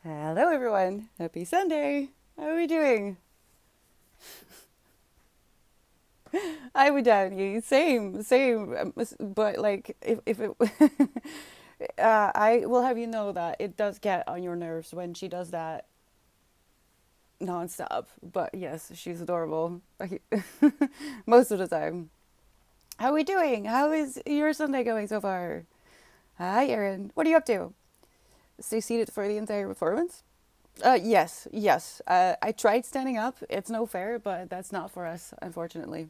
Hello, everyone. Happy Sunday. How are we doing? I would down you. Same. But like, if it, I will have you know that it does get on your nerves when she does that nonstop. But yes, she's adorable. Most of the time. How are we doing? How is your Sunday going so far? Hi, Erin. What are you up to? Stay seated for the entire performance? Yes. I tried standing up. It's no fair, but that's not for us, unfortunately.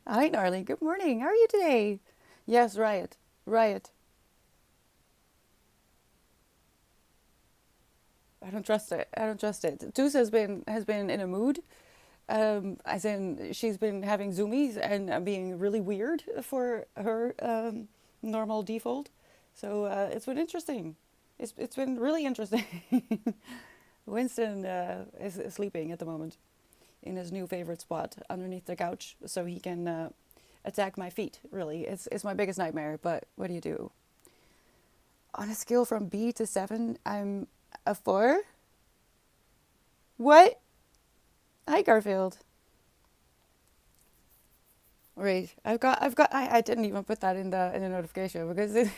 Hi, Gnarly. Good morning. How are you today? Yes, Riot. Riot. I don't trust it. I don't trust it. Tus has been in a mood. As in she's been having zoomies and being really weird for her normal default. So it's been interesting. It's been really interesting. Winston is sleeping at the moment in his new favorite spot underneath the couch, so he can attack my feet. Really, it's my biggest nightmare. But what do you do? On a scale from B to 7, I'm a 4. What? Hi, Garfield. Wait, I didn't even put that in the notification because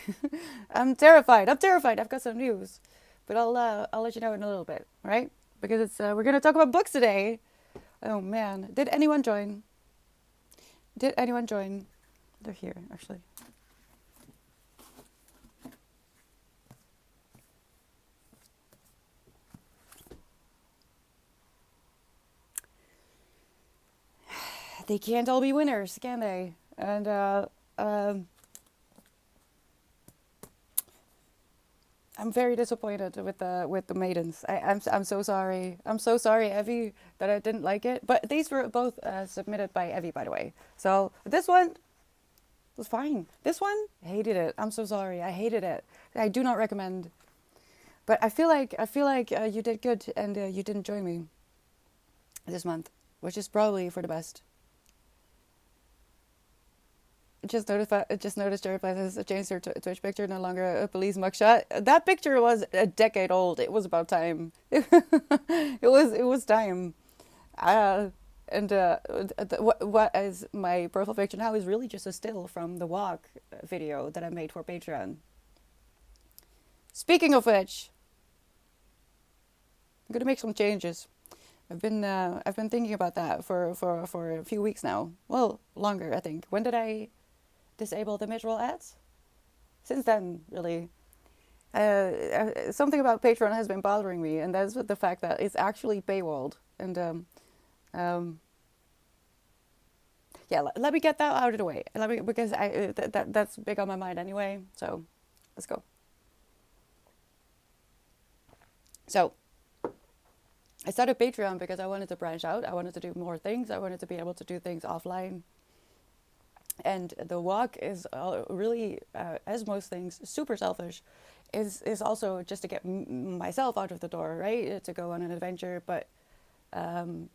I'm terrified. I'm terrified. I've got some news, but I'll let you know in a little bit, right? Because it's we're gonna talk about books today. Oh man, did anyone join? Did anyone join? They're here actually. They can't all be winners, can they? And I'm very disappointed with the maidens. I'm so sorry. I'm so sorry, Evie, that I didn't like it. But these were both submitted by Evie, by the way. So this one was fine. This one hated it. I'm so sorry. I hated it. I do not recommend. But I feel like you did good, and you didn't join me this month, which is probably for the best. Just noticed Jared Platt has changed her Twitch picture, no longer a police mugshot. That picture was a decade old. It was about time. It was time. Uh, and what is my profile picture now is really just a still from the walk video that I made for Patreon. Speaking of which, I'm gonna make some changes. I've been thinking about that for a few weeks now. Well, longer I think. When did I disable the mid-roll ads? Since then, really. Something about Patreon has been bothering me, and that's the fact that it's actually paywalled. And um, yeah, let me get that out of the way. Let me because that's big on my mind anyway. So let's go. So I started Patreon because I wanted to branch out. I wanted to do more things. I wanted to be able to do things offline. And the walk is really, as most things, super selfish. Is also just to get myself out of the door, right? To go on an adventure. But um,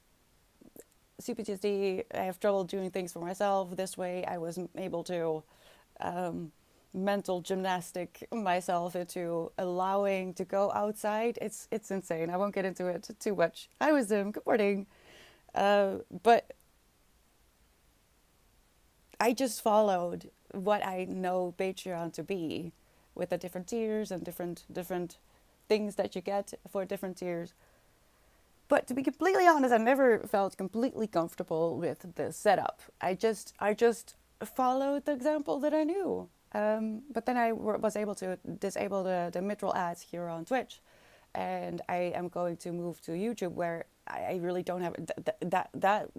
CPTSD, I have trouble doing things for myself. This way, I was able to um, mental gymnastic myself into allowing to go outside. It's insane. I won't get into it too much. Hi, Wisdom. Good morning. But I just followed what I know Patreon to be, with the different tiers and different things that you get for different tiers. But to be completely honest, I never felt completely comfortable with the setup. I just followed the example that I knew. But then I was able to disable the mid-roll ads here on Twitch, and I am going to move to YouTube where I really don't have that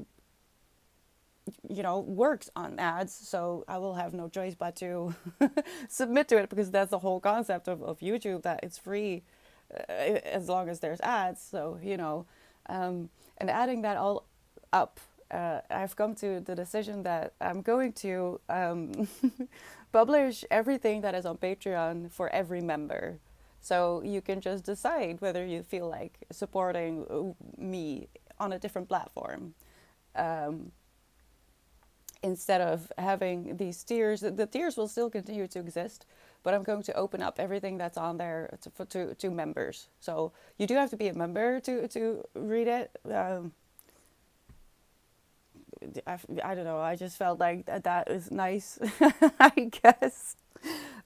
works on ads, so I will have no choice but to submit to it, because that's the whole concept of YouTube, that it's free as long as there's ads. So and adding that all up, I've come to the decision that I'm going to publish everything that is on Patreon for every member. So you can just decide whether you feel like supporting me on a different platform. Um, Instead of having these tiers, the tiers will still continue to exist, but I'm going to open up everything that's on there to members. So you do have to be a member to read it. I don't know. I just felt like that is nice, I guess.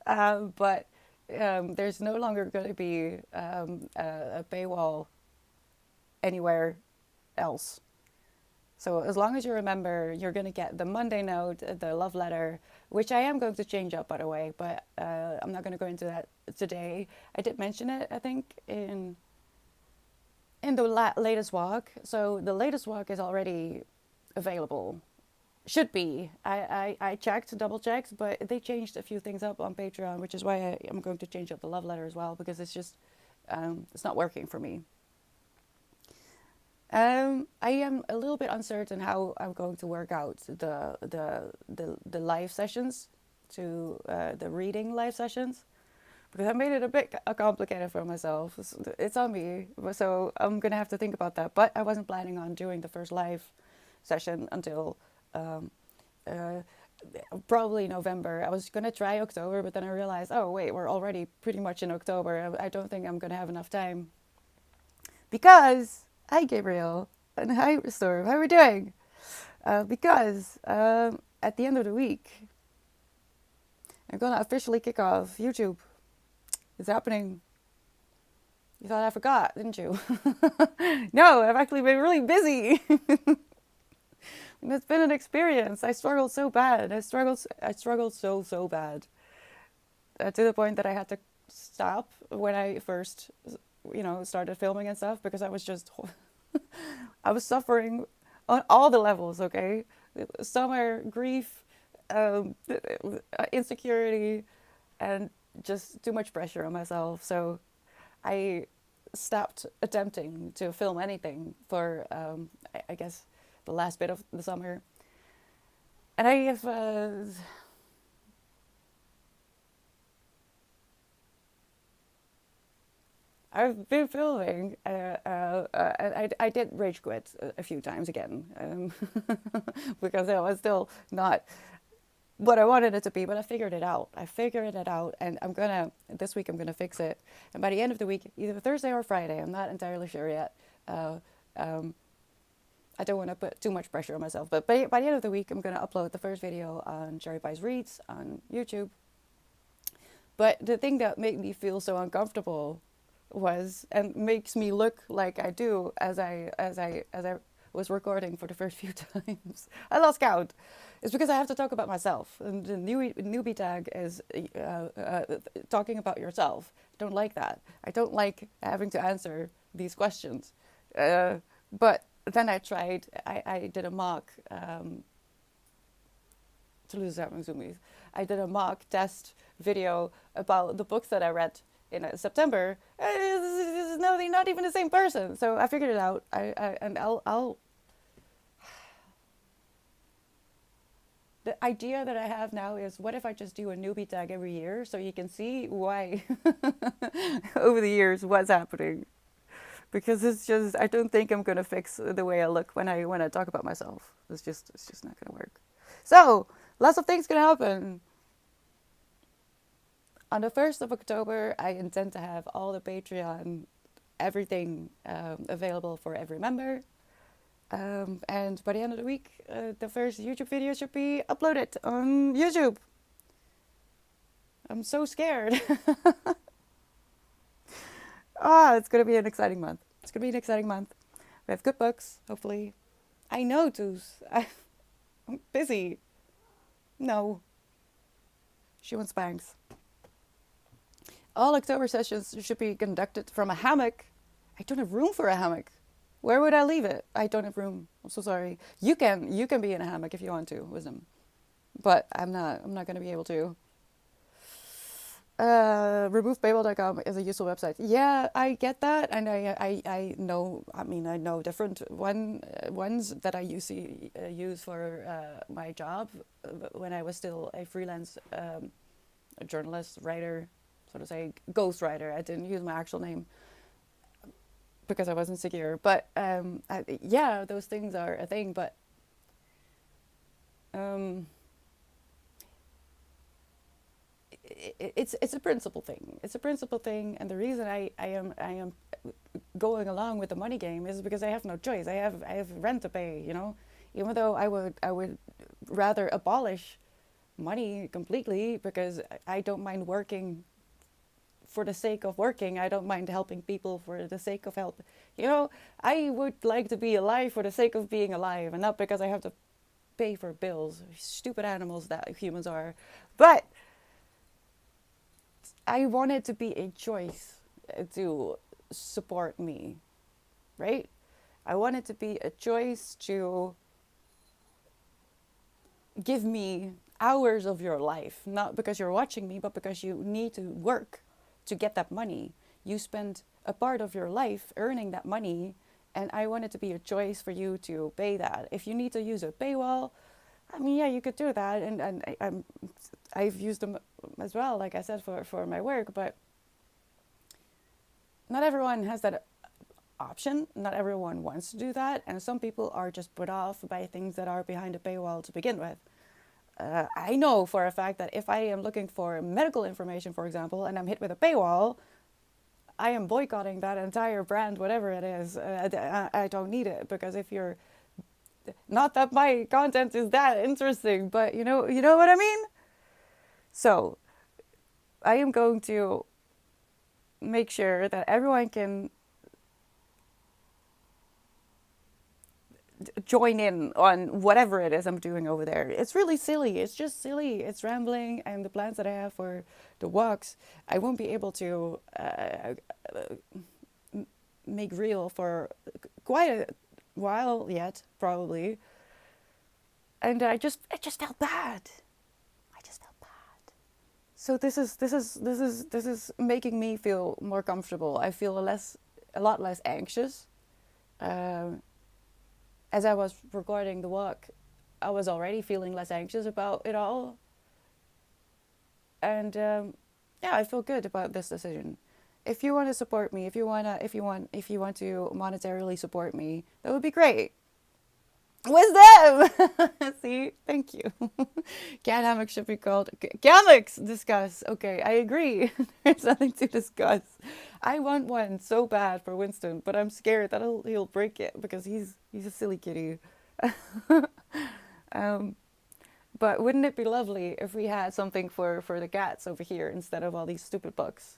But there's no longer going to be a paywall anywhere else. So as long as you remember, you're going to get the Monday note, the love letter, which I am going to change up, by the way, but I'm not going to go into that today. I did mention it, I think, in the latest walk. So the latest walk is already available. Should be. I checked, double checked, but they changed a few things up on Patreon, which is why I'm going to change up the love letter as well, because it's just, it's not working for me. I am a little bit uncertain how I'm going to work out the live sessions, to the reading live sessions, because I made it a bit complicated for myself. It's on me, so I'm gonna have to think about that. But I wasn't planning on doing the first live session until probably November. I was gonna try October, but then I realized, oh wait, we're already pretty much in October. I don't think I'm gonna have enough time, because hi Gabriel and hi Storm, how are we doing? Because at the end of the week, I'm gonna officially kick off YouTube. It's happening. You thought I forgot, didn't you? No, I've actually been really busy. It's been an experience. I struggled so bad. I struggled so bad. To the point that I had to stop when I first, started filming and stuff, because I was just, I was suffering on all the levels, okay? Summer, grief, insecurity, and just too much pressure on myself. So I stopped attempting to film anything for, I guess, the last bit of the summer. And I have I've been filming. I did rage quit a few times again, because it was still not what I wanted it to be, but I figured it out. And this week I'm gonna fix it. And by the end of the week, either Thursday or Friday, I'm not entirely sure yet. I don't want to put too much pressure on myself, but by the end of the week, I'm gonna upload the first video on cherrypies reads on YouTube. But the thing that made me feel so uncomfortable was, and makes me look like I do as I was recording for the first few times, I lost count. It's because I have to talk about myself, and the newbie tag is talking about yourself. I don't like that. I don't like having to answer these questions. But then I tried. I did a mock. To lose out my zoomies. I did a mock test video about the books that I read in September. No, they're not even the same person. So I figured it out. I'll. The idea that I have now is, what if I just do a newbie tag every year, so you can see why over the years what's happening? Because it's just, I don't think I'm gonna fix the way I look when I talk about myself. It's just not gonna work. So lots of things can happen. On the 1st of October, I intend to have all the Patreon, everything available for every member. And by the end of the week, the first YouTube video should be uploaded on YouTube. I'm so scared. It's going to be an exciting month. We have good books, hopefully. I know, Toos. I'm busy. No. She wants bangs. All October sessions should be conducted from a hammock. I don't have room for a hammock. Where would I leave it? I don't have room. I'm so sorry. You can be in a hammock if you want to, Wisdom. But I'm not going to be able to. RemovePaywall.com is a useful website. Yeah, I get that, and I know. I mean, I know different ones that I use for my job when I was still a freelance journalist, writer, so to say, ghostwriter. I didn't use my actual name because I wasn't secure. But yeah, those things are a thing. But it's a principle thing. It's a principle thing, and the reason I am going along with the money game is because I have no choice. I have rent to pay. Even though I would rather abolish money completely because I don't mind working for the sake of working. I don't mind helping people for the sake of help. I would like to be alive for the sake of being alive, and not because I have to pay for bills. Stupid animals that humans are. But I want it to be a choice to support me, right? I want it to be a choice to give me hours of your life, not because you're watching me, but because you need to work to get that money. You spend a part of your life earning that money, and I want it to be a choice for you to pay that. If you need to use a paywall, I mean, yeah, you could do that, and I've used them as well, like I said, for my work, but not everyone has that option. Not everyone wants to do that, and some people are just put off by things that are behind a paywall to begin with. I know for a fact that if I am looking for medical information, for example, and I'm hit with a paywall, I am boycotting that entire brand, whatever it is. I don't need it, because if you're, not that my content is that interesting, but you know what I mean? So I am going to make sure that everyone can join in on whatever it is I'm doing over there. It's really silly. It's just silly. It's rambling, and the plans that I have for the walks, I won't be able to make real for quite a while yet, probably. And it just felt bad. I just felt bad. So this is making me feel more comfortable. I feel a lot less anxious. As I was recording the walk, I was already feeling less anxious about it all, and yeah, I feel good about this decision. If you want to support me, if you want to monetarily support me, that would be great. Wisdom. See, thank you. Cat hammock should be called hammocks. Discuss. Okay, I agree. There's nothing to discuss. I want one so bad for Winston, but I'm scared that he'll break it because he's a silly kitty. But wouldn't it be lovely if we had something for the cats over here instead of all these stupid books?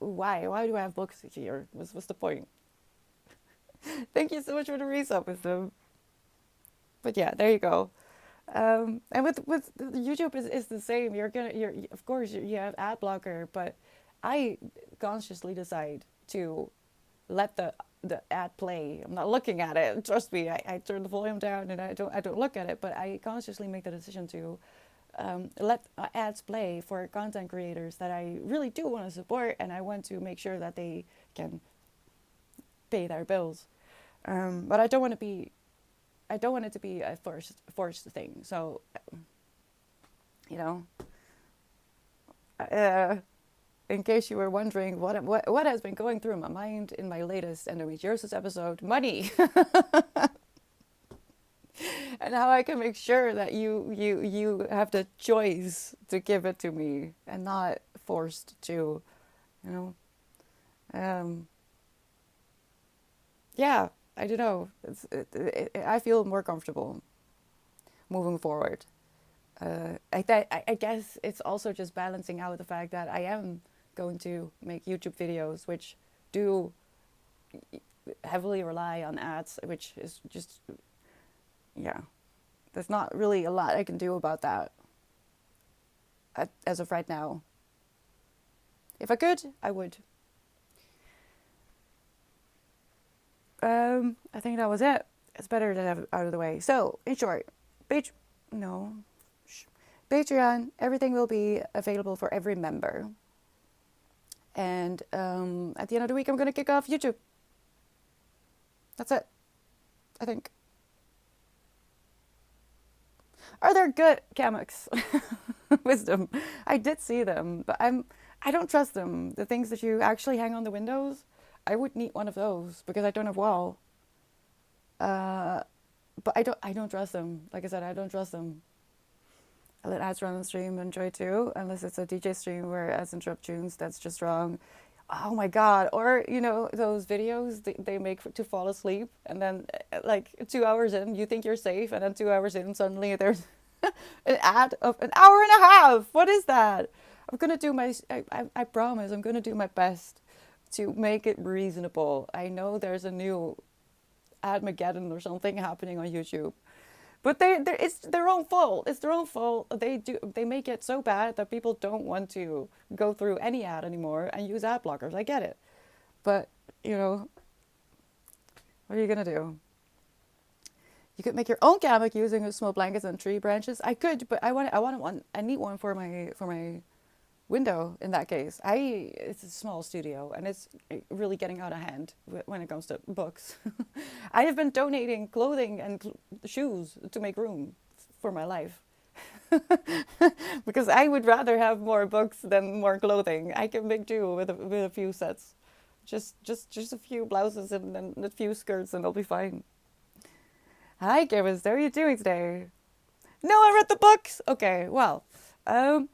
Why? Why do I have books here? What's the point? Thank you so much for the resub, Wisdom. But yeah, there you go. And with YouTube is the same. You're of course you have ad blocker, but I consciously decide to let the ad play. I'm not looking at it. Trust me, I turn the volume down and I don't look at it. But I consciously make the decision to let ads play for content creators that I really do want to support, and I want to make sure that they can pay their bills. But I don't want it to be a forced thing. So, you know, in case you were wondering what has been going through my mind in my latest endometriosis episode, money, and how I can make sure that you have the choice to give it to me and not forced to, you know. Yeah, I don't know. I feel more comfortable moving forward. I guess it's also just balancing out the fact that I am going to make YouTube videos, which do heavily rely on ads, which is just, yeah, there's not really a lot I can do about that as of right now. If I could, I would. I think that was it. It's better to have it out of the way. So, in short, Patreon, everything will be available for every member. And at the end of the week, I'm going to kick off YouTube. That's it, I think. Are there good hammocks? Wisdom. I did see them, but I don't trust them. The things that you actually hang on the windows, I would need one of those because I don't have wall. But I don't trust them. Like I said, I don't trust them. I let ads run on the stream, enjoy too, unless it's a DJ stream where ads interrupt tunes. That's just wrong. Oh my God. Or, you know, those videos they make to fall asleep, and then like 2 hours in, you think you're safe, and then 2 hours in, suddenly there's an ad of an hour and a half. What is that? I'm gonna do I promise, I'm gonna do my best to make it reasonable. I know there's a new Admageddon or something happening on YouTube. But it's their own fault. It's their own fault. They make it so bad that people don't want to go through any ad anymore and use ad blockers. I get it, but you know, what are you gonna do? You could make your own hammock using small blankets and tree branches. I could, but I need one for my window in that case. It's a small studio and it's really getting out of hand when it comes to books. I have been donating clothing and shoes to make room for my life. Because I would rather have more books than more clothing. I can make do with a few sets. Just a few blouses and a few skirts and I'll be fine. Hi Gavin, how are you doing today? No, I read the books. Okay, well, I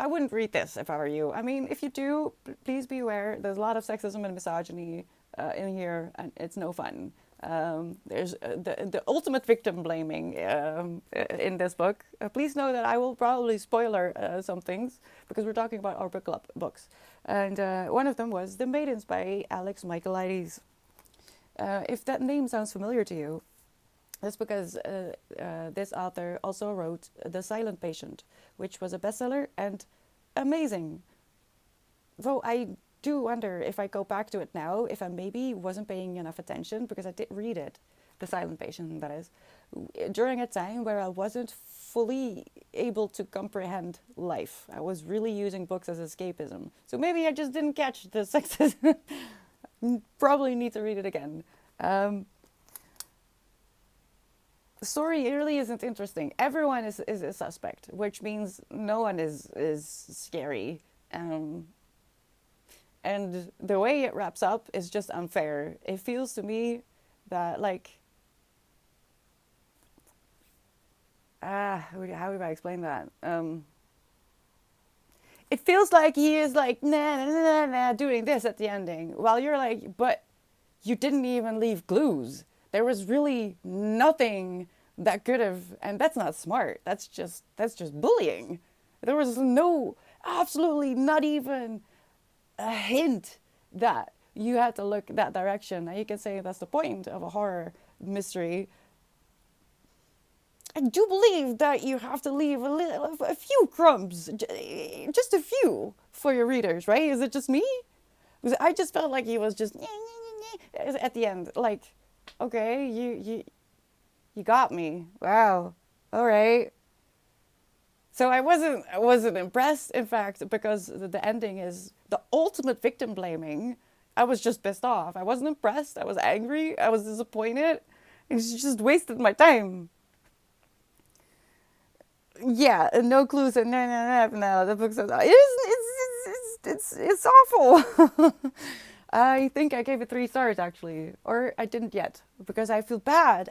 wouldn't read this if I were you. I mean, if you do, please be aware. There's a lot of sexism and misogyny in here, and it's no fun. There's the ultimate victim blaming in this book. Please know that I will probably spoiler some things because we're talking about our book club books. And one of them was The Maidens by Alex Michaelides. If that name sounds familiar to you, that's because this author also wrote The Silent Patient, which was a bestseller and amazing. Though I do wonder if I go back to it now, if I maybe wasn't paying enough attention, because I did read it, The Silent Patient, that is, during a time where I wasn't fully able to comprehend life. I was really using books as escapism. So maybe I just didn't catch the sexism. Probably need to read it again. The story really isn't interesting. Everyone is a suspect, which means no one is scary. And the way it wraps up is just unfair. It feels to me that, like, how do I explain that? It feels like he is like, nah, doing this at the ending. While you're like, but you didn't even leave clues. There was really nothing that could have, and that's not smart. That's just bullying. There was absolutely not even a hint that you had to look that direction. And you can say that's the point of a horror mystery. I do believe that you have to leave a few crumbs, just a few, for your readers, right? Is it just me? Because I just felt like he was just at the end, like, okay, you got me. Wow, all right. So I wasn't impressed, in fact, because the ending is the ultimate victim blaming. I was just pissed off. I wasn't impressed. I was angry. I was disappointed. And she just wasted my time. Yeah, no clues. No. The book says it's awful. I think I gave it 3 stars actually, or I didn't yet because I feel bad.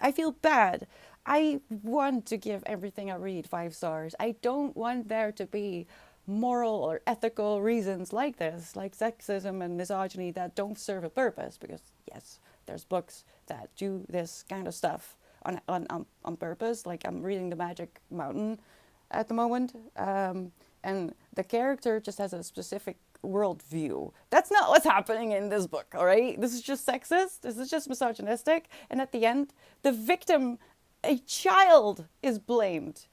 I want to give everything I read 5 stars. I don't want there to be moral or ethical reasons like this, like sexism and misogyny that don't serve a purpose. Because yes, there's books that do this kind of stuff on purpose. Like I'm reading The Magic Mountain at the moment, and the character just has a specific worldview. That's not what's happening in this book, all right? This is just sexist. This is just misogynistic. And at the end, the victim, a child, is blamed.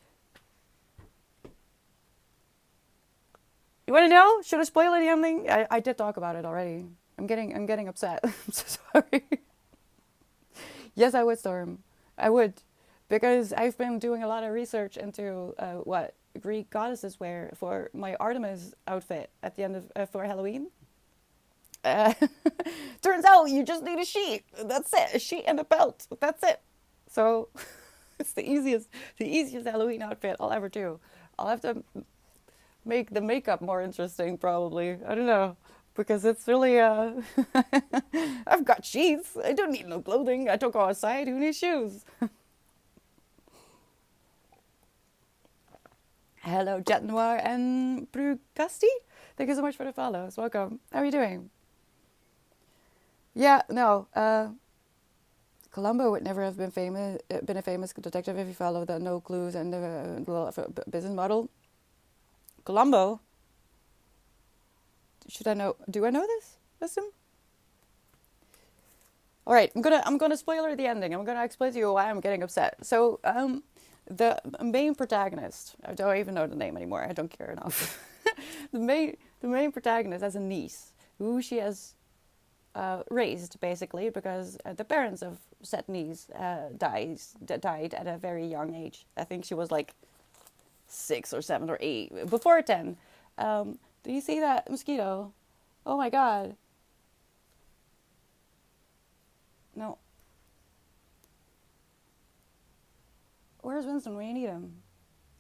You want to know? Should I spoil the ending? I did talk about it already. I'm getting upset. I'm so sorry. Yes, I would, Storm. I would. Because I've been doing a lot of research into what Greek goddesses wear for my Artemis outfit at the end of for Halloween. Turns out you just need a sheet. That's it. A sheet and a belt. That's it. So it's the easiest Halloween outfit I'll ever do. I'll have to make the makeup more interesting, probably. I don't know. Because it's really, I've got sheets. I don't need no clothing. I don't go outside. Who needs shoes? Hello, Jet Noir and Brugasti. Thank you so much for the follows. Welcome. How are you doing? Yeah, no. Columbo would never have been a famous detective if he followed the no clues and the business model. Columbo. Should I know? Do I know this? Wisdom. All right, I'm gonna spoiler the ending. I'm gonna explain to you why I'm getting upset. So, the main protagonist. I don't even know the name anymore. I don't care enough. the main protagonist has a niece who she has raised basically because the parents of said niece died at a very young age. I think she was like 6 or 7 or 8 before 10. Do you see that mosquito? Oh my god. No. Where's Winston when you need him?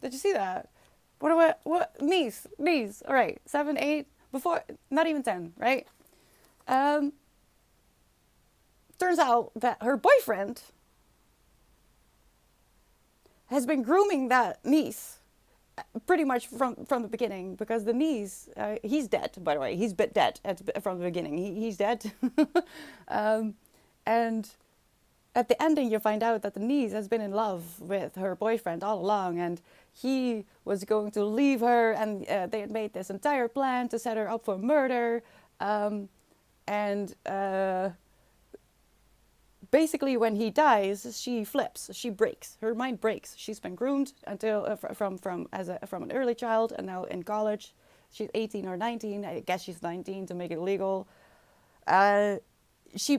Did you see that? What? Niece. All right. 7, 8, before, not even 10, right? Turns out that her boyfriend has been grooming that niece pretty much from the beginning, because the niece, he's dead, by the way. He's dead from the beginning. He's dead. And at the ending, you find out that the niece has been in love with her boyfriend all along, and he was going to leave her, and they had made this entire plan to set her up for murder. And basically, when he dies, she flips, she breaks, her mind breaks. She's been groomed until from an early child, and now in college, she's 18 or 19. I guess she's 19 to make it legal. She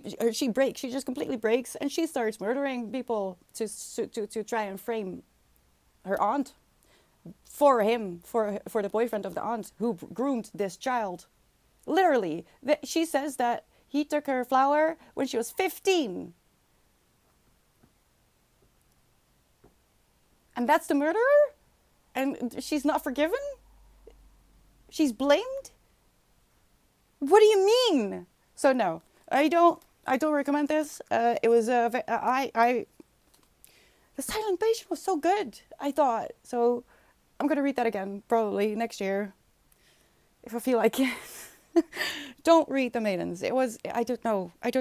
breaks. She just completely breaks, and she starts murdering people to try and frame her aunt for him, for the boyfriend of the aunt who groomed this child. Literally, she says that he took her flower when she was 15. And that's the murderer? And she's not forgiven? She's blamed? What do you mean? So no, I don't recommend this. It was the silent patient was so good, I thought. So I'm gonna read that again probably next year if I feel like it. Don't read The Maidens. It was, I don't know. And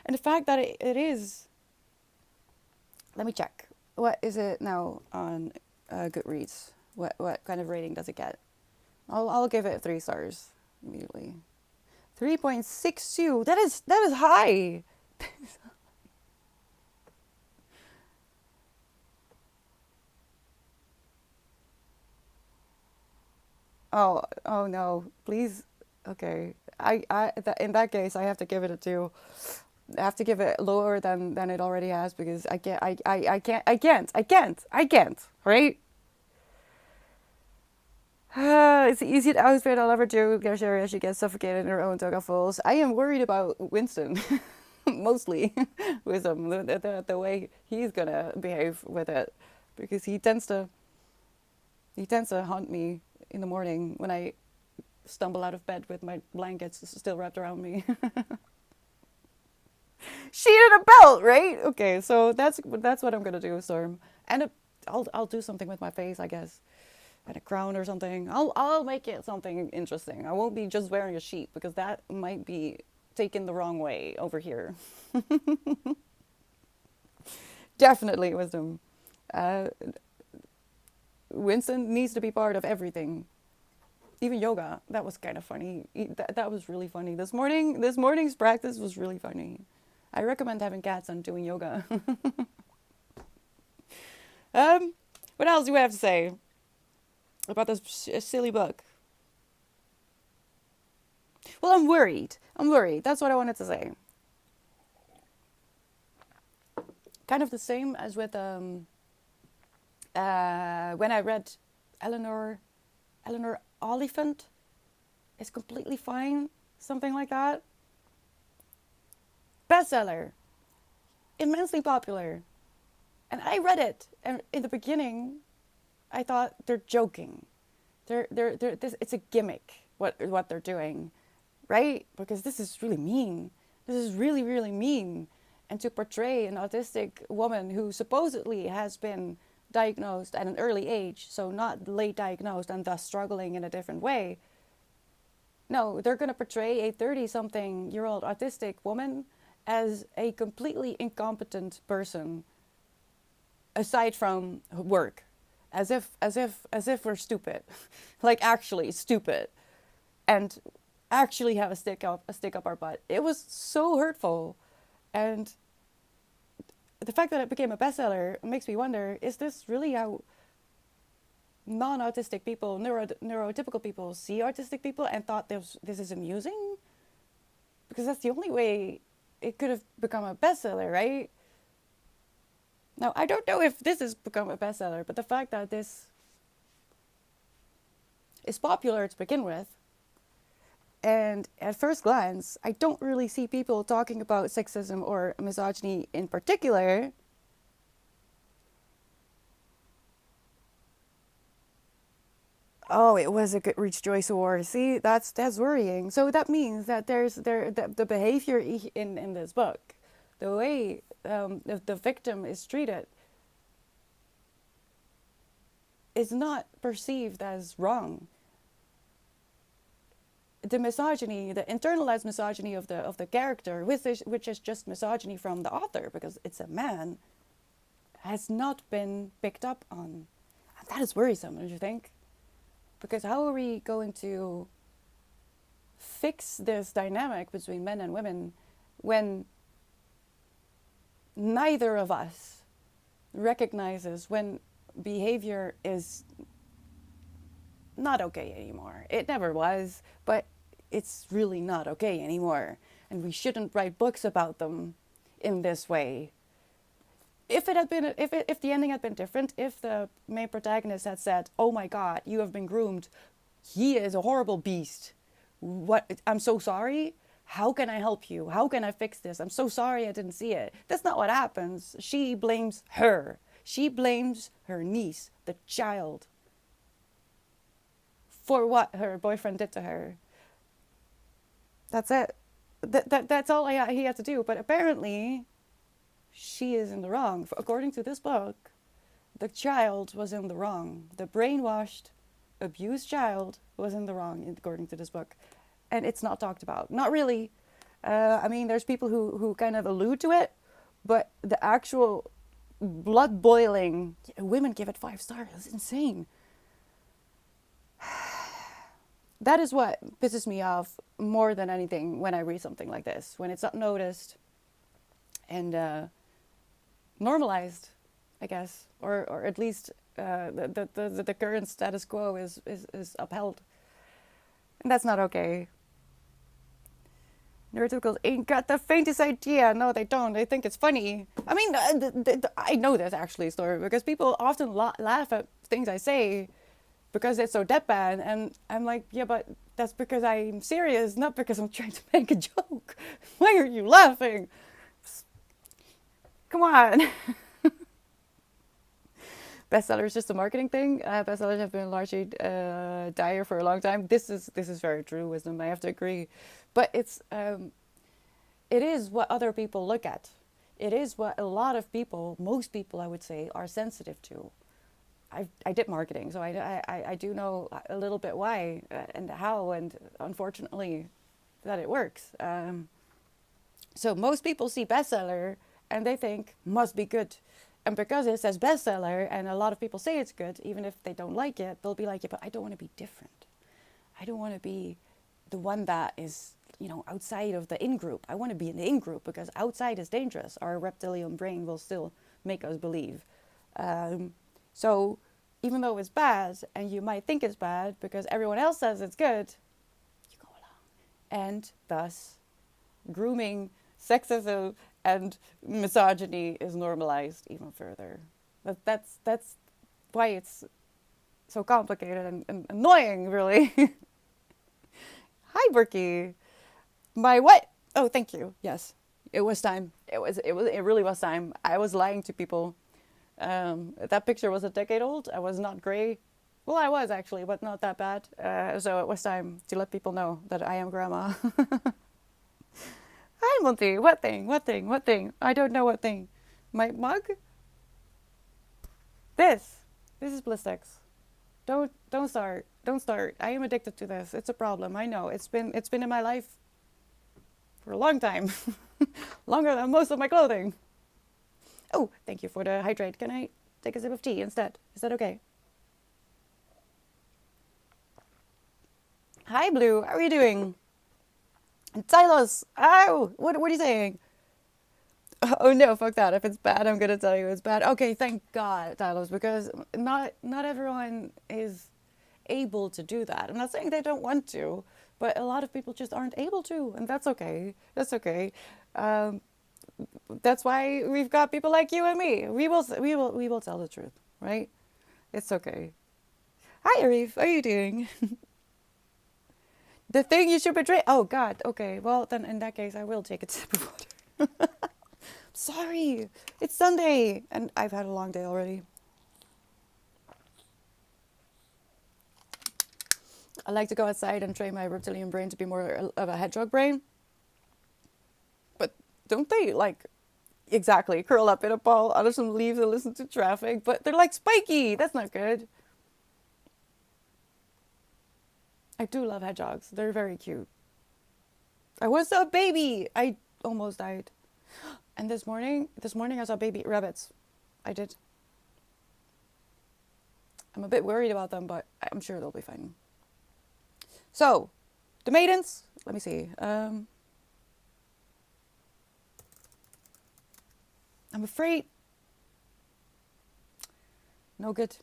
the fact that it is, let me check. What is it now on Goodreads? What kind of rating does it get? I'll give it 3 stars immediately. 3.62. That is high. Oh no, please. Okay. In that case, I have to give it a 2. I have to give it lower than it already has, because I can't, right? It's the easiest outfit I'll ever do. Sherry, she gets suffocated in her own toga falls. I am worried about Winston, mostly, with him, the way he's gonna behave with it, because he tends to haunt me in the morning when I stumble out of bed with my blankets still wrapped around me. She needed a belt, right? Okay, so that's what I'm gonna do, Storm. And I'll do something with my face, I guess, and a crown or something. I'll make it something interesting. I won't be just wearing a sheet, because that might be taken the wrong way over here. Definitely, Wisdom. Winston needs to be part of everything. Even yoga. That was kind of funny. That was really funny. This morning's practice was really funny. I recommend having cats and doing yoga. What else do I have to say about this silly book? Well, I'm worried. That's what I wanted to say. Kind of the same as with when I read Eleanor Oliphant is completely fine, something like that. Bestseller, immensely popular, and I read it, and in the beginning, I thought they're joking. It's a gimmick what they're doing, right? Because this is really mean. This is really, really mean, and to portray an autistic woman who supposedly has been diagnosed at an early age, so not late diagnosed and thus struggling in a different way. No, they're going to portray a 30-something-year-old autistic woman as a completely incompetent person aside from work, as if we're stupid. Like actually stupid, and actually have a stick up our butt. It was so hurtful. And the fact that it became a bestseller makes me wonder, is this really how non-autistic people, neurotypical people see autistic people and thought this is amusing? Because that's the only way it could have become a bestseller, right? Now, I don't know if this has become a bestseller, but the fact that this is popular to begin with, and at first glance, I don't really see people talking about sexism or misogyny in particular. Oh, it was a Goodreads Choice Award. See, that's worrying. So that means that the behavior in this book, the way the victim is treated, is not perceived as wrong. The misogyny, the internalized misogyny of the character, which is just misogyny from the author because it's a man, has not been picked up on. And that is worrisome, don't you think? Because how are we going to fix this dynamic between men and women when neither of us recognizes when behavior is not okay anymore? It never was, but it's really not okay anymore. And we shouldn't write books about them in this way. If the ending had been different, if the main protagonist had said, "Oh my God, you have been groomed. He is a horrible beast. What? I'm so sorry. How can I help you? How can I fix this? I'm so sorry I didn't see it." That's not what happens. She blames her. She blames her niece, the child, for what her boyfriend did to her. That's it. That's all he had to do. But apparently, she is in the wrong. According to this book, the child was in the wrong. The brainwashed, abused child was in the wrong, according to this book. And it's not talked about. Not really. I mean, there's people who kind of allude to it, but the actual blood boiling, women give it 5 stars. It's insane. That is what pisses me off more than anything when I read something like this. When it's not noticed and normalized, I guess, or at least the current status quo is upheld. And that's not okay. Neurotypicals ain't got the faintest idea. No, they don't. They think it's funny. I mean, I know this actually story because people often laugh at things I say because it's so deadpan, and I'm like, yeah, but that's because I'm serious, not because I'm trying to make a joke. Why are you laughing? Come on. Bestseller is just a marketing thing. Bestsellers have been largely dire for a long time. This is very true wisdom. I have to agree, but it is what other people look at. It is what a lot of people, most people, I would say, are sensitive to. I did marketing, so I do know a little bit why and how, and unfortunately, that it works. So most people see bestseller and they think must be good. And because it says bestseller and a lot of people say it's good, even if they don't like it, they'll be like, yeah, but I don't want to be different. I don't want to be the one that is, outside of the in-group. I want to be in the in-group because outside is dangerous. Our reptilian brain will still make us believe. So even though it's bad, and you might think it's bad because everyone else says it's good, you go along. And thus, grooming, sexism, and misogyny is normalized even further. That's why it's so complicated and annoying, really. Hi, Berkey. My what? Oh, thank you. Yes, it was time. It really was time. I was lying to people. That picture was a decade old. I was not gray. Well, I was actually, but not that bad. So it was time to let people know that I am grandma. Hi, Monty. What thing? I don't know what thing. My mug? This. This is Blistex. Don't start. Don't start. I am addicted to this. It's a problem. I know. It's been in my life for a long time. Longer than most of my clothing. Oh, thank you for the hydrate. Can I take a sip of tea instead? Is that okay? Hi, Blue. How are you doing? And Silas. Ow! What are you saying? Oh no, fuck that. If it's bad, I'm gonna tell you it's bad. Okay, thank God, Tylos, because not everyone is able to do that. I'm not saying they don't want to, but a lot of people just aren't able to, and that's okay. That's okay. Um, that's why we've got people like you and me. We will tell the truth, right? It's okay. Hi, Arif. How are you doing? The thing you should betray. Oh God. Okay. Well, then in that case, I will take a sip of water. Sorry, it's Sunday, and I've had a long day already. I like to go outside and train my reptilian brain to be more of a hedgehog brain. But don't they, like, exactly, curl up in a ball under some leaves and listen to traffic? But they're like spiky. That's not good. I do love hedgehogs. They're very cute. I was a baby. I almost died. And this morning I saw baby rabbits. I did. I'm a bit worried about them, but I'm sure they'll be fine. So, the maidens. Let me see. I'm afraid. No good.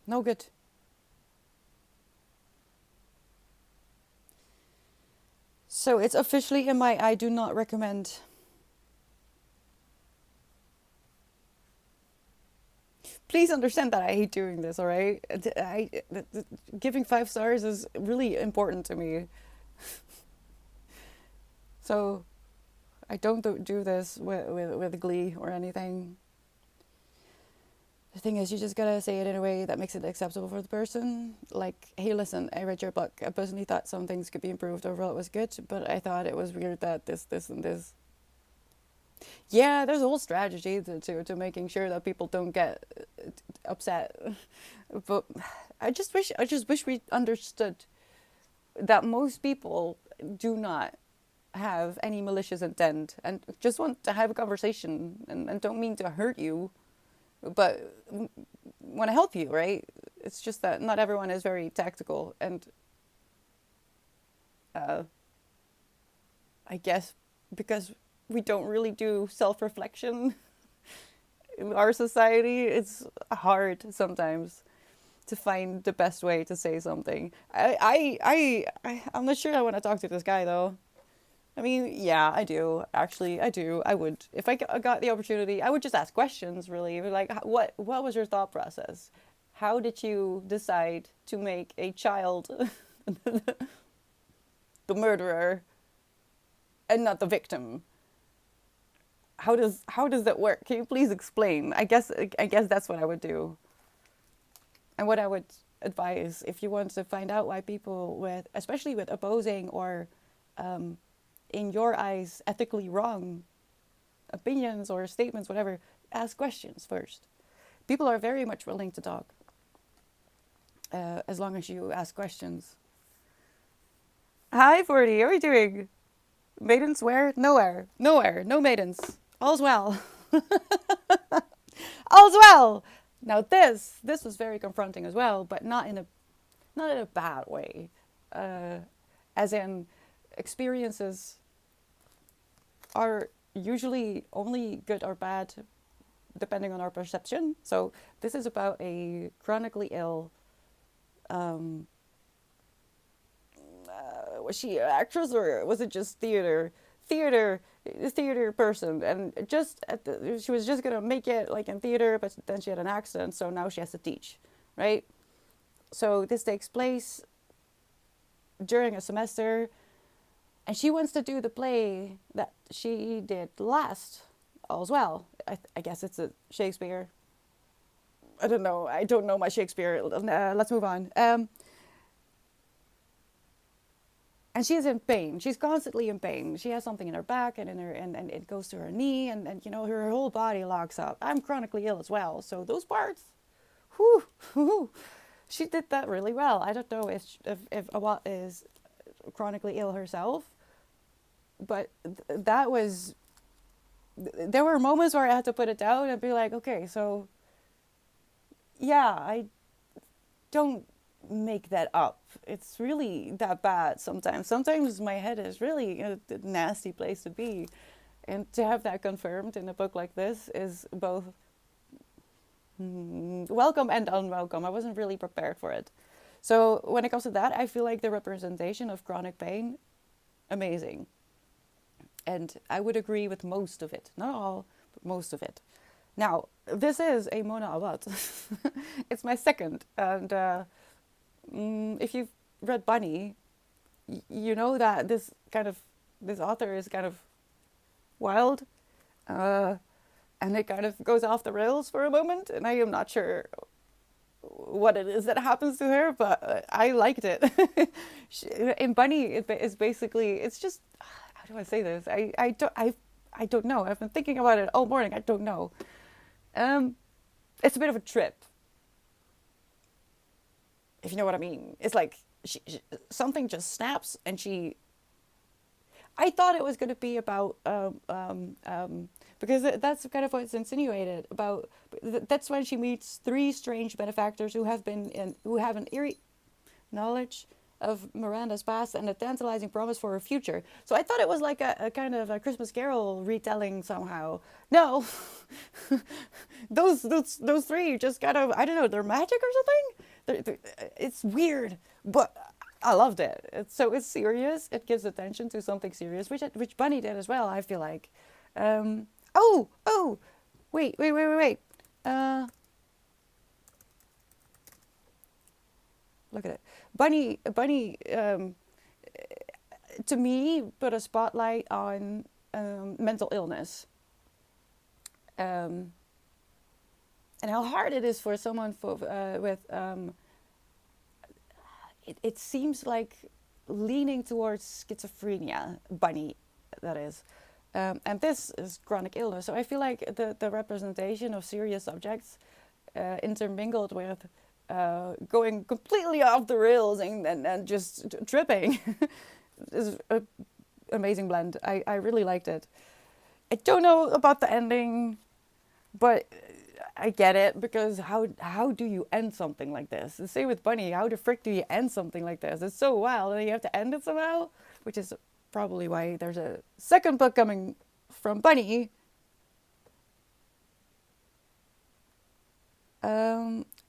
No good. So it's officially in my I do not recommend. Please understand that I hate doing this, all right? Giving 5 stars is really important to me. So I don't do this with glee or anything. The thing is, you just gotta say it in a way that makes it acceptable for the person. Like, hey, listen, I read your book. I personally thought some things could be improved. Overall, it was good, but I thought it was weird that this, and this. Yeah, there's a whole strategy to making sure that people don't get upset. But I just wish we understood that most people do not have any malicious intent and just want to have a conversation and don't mean to hurt you, but want to help you, right? It's just that not everyone is very tactical, and I guess because we don't really do self-reflection in our society, it's hard sometimes to find the best way to say something. I'm not sure I want to talk to this guy though. I mean, yeah, I do. Actually, I do. I would, if I got the opportunity, I would just ask questions. Really, like, what was your thought process? How did you decide to make a child the murderer and not the victim? How does that work? Can you please explain? I guess that's what I would do, and what I would advise if you want to find out why people with, especially with opposing or in your eyes, ethically wrong opinions or statements, whatever, ask questions first. People are very much willing to talk as long as you ask questions. Hi, 40. How are you doing? Maidens where? Nowhere. Nowhere. No maidens. All's well. All's well. Now this was very confronting as well, but not in a bad way. As in, experiences are usually only good or bad depending on our perception. So this is about a chronically ill, was she an actress or was it just theater person, and she was just gonna make it like in theater, but then she had an accident, so now she has to teach, right? So this takes place during a semester, and she wants to do the play that she did last as well. I guess it's a Shakespeare. I don't know. I don't know my Shakespeare. Let's move on. and she's in pain. She's constantly in pain. She has something in her back and in her and it goes to her knee and you know her whole body locks up. I'm chronically ill as well, so those parts, whew, whew, she did that really well. I don't know if Awat is chronically ill herself, but that was. There were moments where I had to put it down and be like, okay, so yeah, I don't make that up. It's really that bad sometimes. Sometimes my head is really a nasty place to be. And to have that confirmed in a book like this is both welcome and unwelcome. I wasn't really prepared for it. So when it comes to that, I feel like the representation of chronic pain, amazing. And I would agree with most of it. Not all, but most of it. Now, this is a Mona Awad. It's my second. And if you've read Bunny, you know that this author is kind of wild. And it kind of goes off the rails for a moment. And I am not sure what it is that happens to her, but I liked it. In Bunny, it's basically, it's just, how do I say this? I don't know. I've been thinking about it all morning. I don't know. It's a bit of a trip, if you know what I mean. It's like something just snaps, and I thought it was going to be about because that's kind of what's insinuated about. That's when she meets three strange benefactors who have an eerie knowledge of Miranda's past and a tantalizing promise for her future. So I thought it was like a kind of a Christmas Carol retelling somehow. No, those three just kind of, I don't know, they're magic or something. It's weird, but I loved it. It's serious. It gives attention to something serious, which Bunny did as well. I feel like. Wait. Look at it. Bunny, to me, put a spotlight on mental illness, and how hard it is for someone with. It seems like leaning towards schizophrenia. Bunny, that is, and this is chronic illness. So I feel like the representation of serious subjects intermingled with. Going completely off the rails and just tripping is an amazing blend. I really liked it. I don't know about the ending, but I get it, because how do you end something like this? The same with Bunny. How the frick do you end something like this? It's so wild, and you have to end it somehow, which is probably why there's a second book coming from Bunny.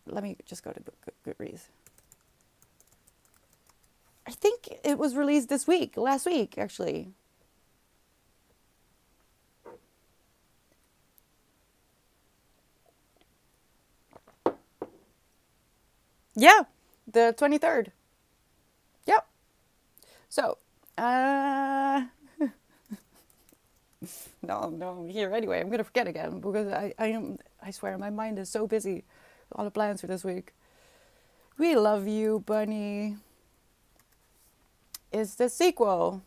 Let me just go to Goodreads. I think it was released last week, actually. Yeah, the 23rd. Yep. So, no, I'm here anyway. I'm going to forget again, because I swear, my mind is so busy. All the plans for this week. We Love You, Bunny is the sequel.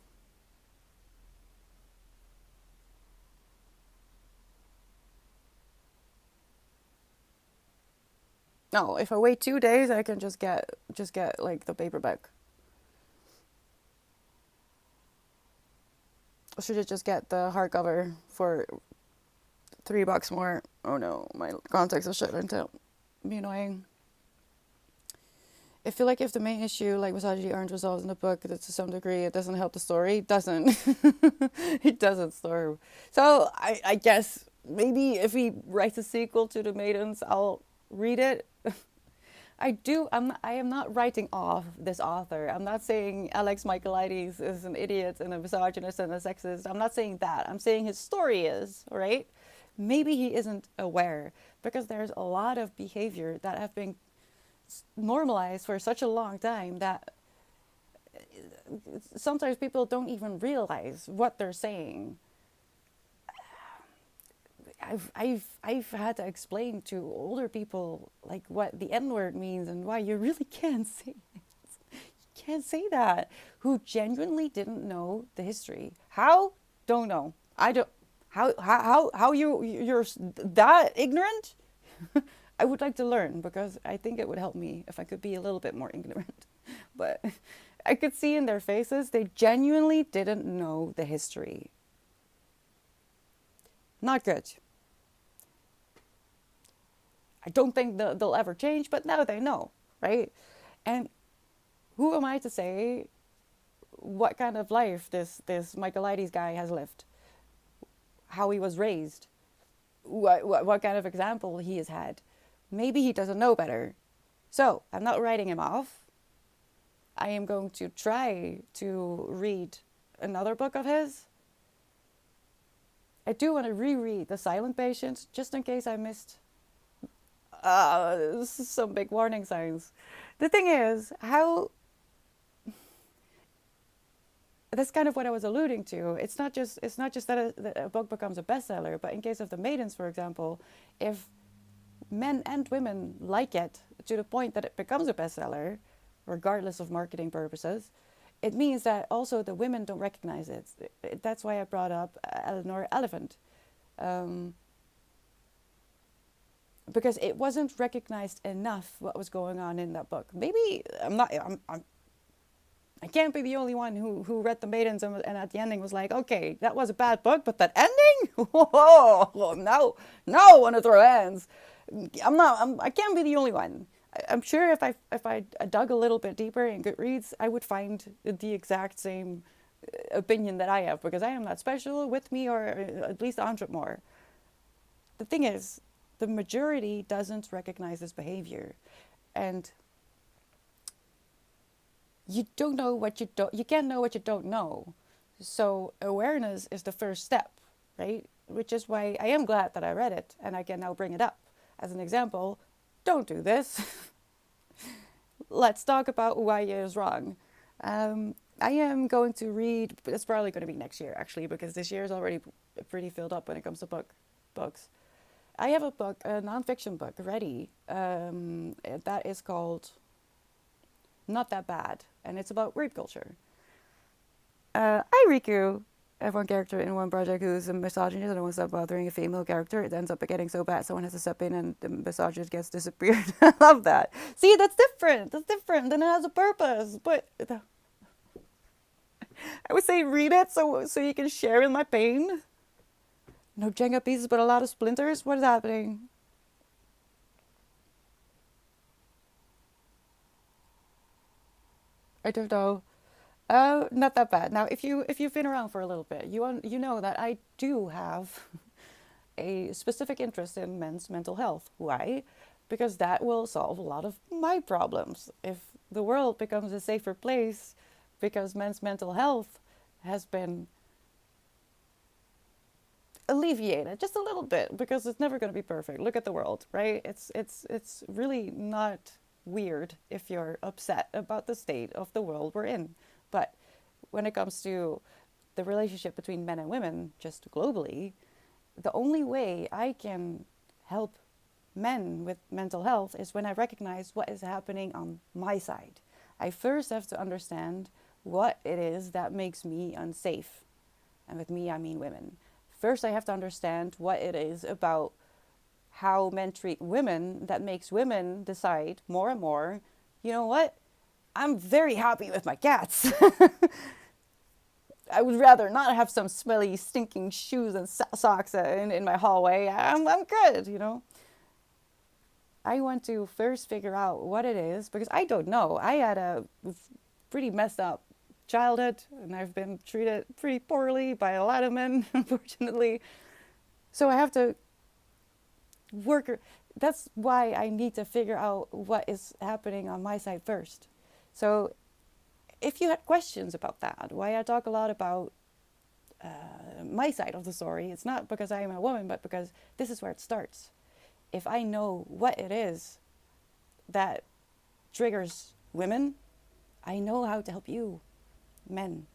No, if I wait 2 days, I can just get like the paperback. Or should I just get the hardcover for $3 more? Oh no, my contacts are shut into. Be annoying. I feel like if the main issue, like misogyny, aren't resolved in the book, that to some degree it doesn't help the story. It doesn't. It doesn't story. So I guess maybe if he writes a sequel to The Maidens, I'll read it. I am not writing off this author. I'm not saying Alex Michaelides is an idiot and a misogynist and a sexist. I'm not saying that. I'm saying his story is, all right? Maybe he isn't aware, because there's a lot of behavior that have been normalized for such a long time that sometimes people don't even realize what they're saying. I've had to explain to older people like what the N-word means and why you really can't say it. You can't say that, who genuinely didn't know the history. How? Don't know. I don't. How you're that ignorant? I would like to learn because I think it would help me if I could be a little bit more ignorant. But I could see in their faces they genuinely didn't know the history. Not good. I don't think they'll ever change, but now they know, right? And who am I to say what kind of life this Michaelides guy has lived? How he was raised? What kind of example he has had? Maybe he doesn't know better. So I'm not writing him off. I am going to try to read another book of his. I do want to reread The Silent Patient, just in case I missed some big warning signs. The thing is, how that's kind of what I was alluding to. It's not just that a book becomes a bestseller, but in case of The Maidens, for example, if men and women like it to the point that it becomes a bestseller, regardless of marketing purposes, it means that also the women don't recognize it. That's why I brought up Eleanor Elephant. Because it wasn't recognized enough what was going on in that book. Maybe I can't be the only one who read The Maidens and at the ending was like, okay, that was a bad book, but that ending? Whoa, now I want to throw hands. I can't be the only one. I'm sure if I dug a little bit deeper in Goodreads, I would find the exact same opinion that I have, because I am not special. With me or at least 100 more. The thing is, the majority doesn't recognize this behavior, and you don't know what you can't know what you don't know. So awareness is the first step, right? Which is why I am glad that I read it and I can now bring it up as an example. Don't do this. Let's talk about why it is wrong. I am going to read, but it's probably going to be next year actually, because this year is already pretty filled up when it comes to books. I have a book, a nonfiction book ready, that is called Not That Bad, and it's about rape culture. I Riku, have one character in one project who's a misogynist and won't stop bothering a female character. It ends up getting so bad someone has to step in and the misogynist gets disappeared. I love that. See, that's different. That's different. Then it has a purpose. But I would say read it so you can share in my pain. No Jenga pieces, but a lot of splinters. What is happening? I don't know. Not that bad. Now, if you've been around for a little bit, you know that I do have a specific interest in men's mental health. Why? Because that will solve a lot of my problems. If the world becomes a safer place because men's mental health has been alleviated just a little bit, because it's never going to be perfect. Look at the world, right? It's really not weird if you're upset about the state of the world we're in. But when it comes to the relationship between men and women, just globally, the only way I can help men with mental health is when I recognize what is happening on my side. I first have to understand what it is that makes me unsafe. And with me, I mean women. First, I have to understand what it is about how men treat women that makes women decide more and more, you know what? I'm very happy with my cats. I would rather not have some smelly, stinking shoes and socks in my hallway. I'm good, you know. I want to first figure out what it is, because I don't know. I had a pretty messed up childhood, and I've been treated pretty poorly by a lot of men, unfortunately. So I have to work. That's why I need to figure out what is happening on my side first. So if you had questions about that, why I talk a lot about my side of the story, it's not because I am a woman, but because this is where it starts. If I know what it is that triggers women, I know how to help you, men.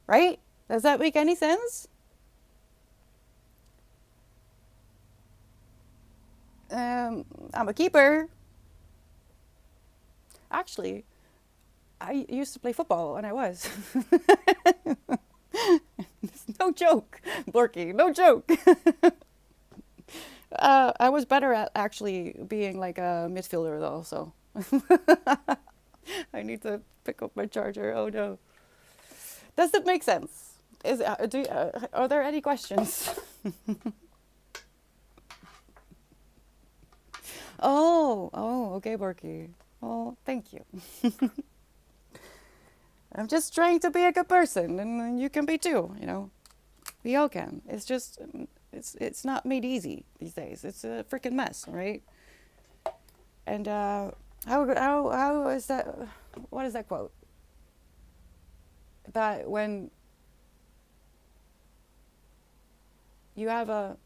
Right? Does that make any sense? I'm a keeper. Actually, I used to play football when I was. No joke, Borky, no joke. I was better at actually being like a midfielder though, so I need to pick up my charger. Oh no. Does that make sense? Are there any questions? Oh, okay, Borky. Oh, thank you. I'm just trying to be a good person, and you can be too, you know. We all can. It's just, it's not made easy these days. It's a freaking mess, right? And how is that? What is that quote? That when you have a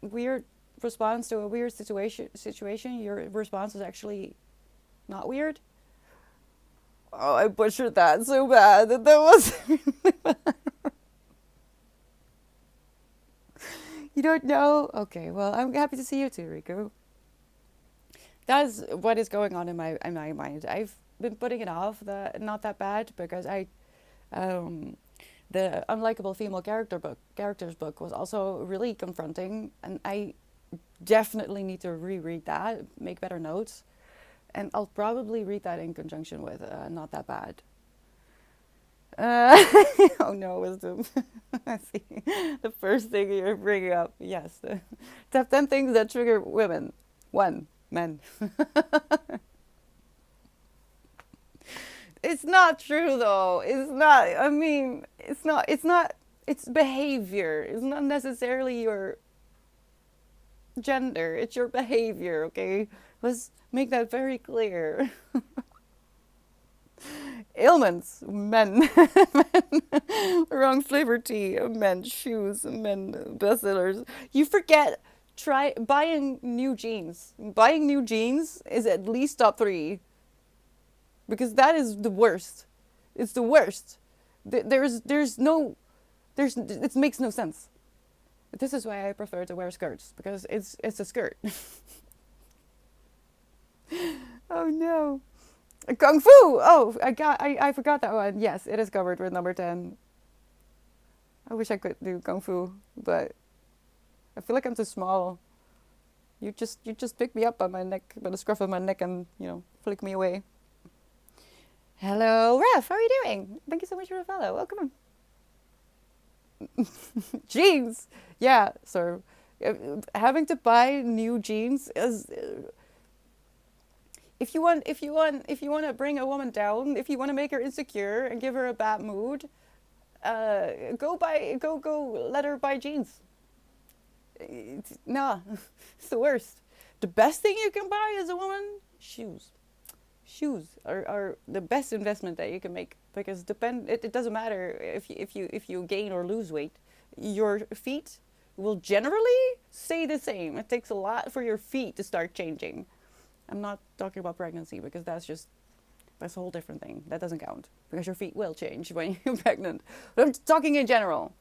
weird response to a weird situation, your response is actually not weird. Oh, I butchered that so bad. That was really bad. You don't know? Okay, well, I'm happy to see you too, Riku. That's what is going on in my mind. I've been putting it off, the not that bad, because um, the unlikable female characters book was also really confronting, and I definitely need to reread that, make better notes, and I'll probably read that in conjunction with Not That Bad. Oh no, wisdom. I see. The first thing you're bringing up, yes. Top 10 things that trigger women. 1. Men. It's not true though. It's not. I mean, it's not. It's not. It's behavior. It's not necessarily your gender. It's your behavior. Okay, let's make that very clear. Ailments, men. Men. Wrong flavor tea, men. Shoes, men. Bestsellers. You forget. Try buying new jeans. Buying new jeans is at least top 3. Because that is the worst. It's the worst. It makes no sense. This is why I prefer to wear skirts, because it's a skirt. Oh no. Kung Fu! Oh, I forgot that one. Yes, it is covered with number 10. I wish I could do Kung Fu, but I feel like I'm too small. You just pick me up by my neck, by the scruff of my neck, and, you know, flick me away. Hello, Ref. How are you doing? Thank you so much for the follow. Welcome. Jeans. Yeah, so having to buy new jeans is if you want to bring a woman down, if you want to make her insecure and give her a bad mood, go let her buy jeans. Nah, it's the worst. The best thing you can buy as a woman, shoes. Shoes are the best investment that you can make, because it doesn't matter if you gain or lose weight, your feet will generally stay the same. It takes a lot for your feet to start changing. I'm not talking about pregnancy, because that's a whole different thing. That doesn't count, because your feet will change when you're pregnant. But I'm talking in general.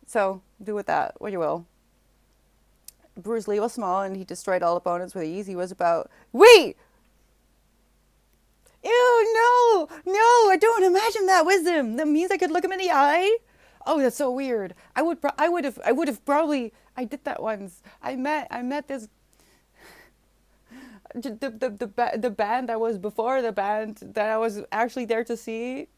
So do with that what you will. Bruce Lee was small and he destroyed all opponents with ease. He was about wait. Ew, no, I don't imagine that wisdom. That means I could look him in the eye. Oh, that's so weird. I would have probably. I did that once. I met this. The band that was before the band that I was actually there to see,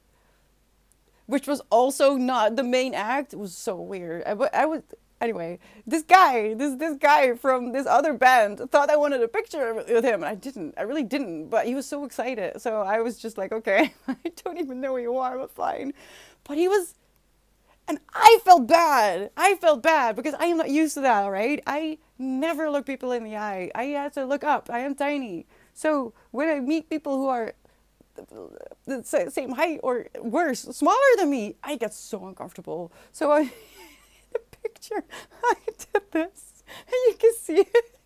which was also not the main act. It was so weird. I was. Anyway, this guy from this other band thought I wanted a picture with him, and I didn't. I really didn't, but he was so excited. So I was just like, okay, I don't even know who you are, but fine. But he was, and I felt bad. Because I am not used to that, right? I never look people in the eye. I have to look up. I am tiny. So when I meet people who are the same height or worse, smaller than me, I get so uncomfortable. So I... picture, I did this, and you can see it,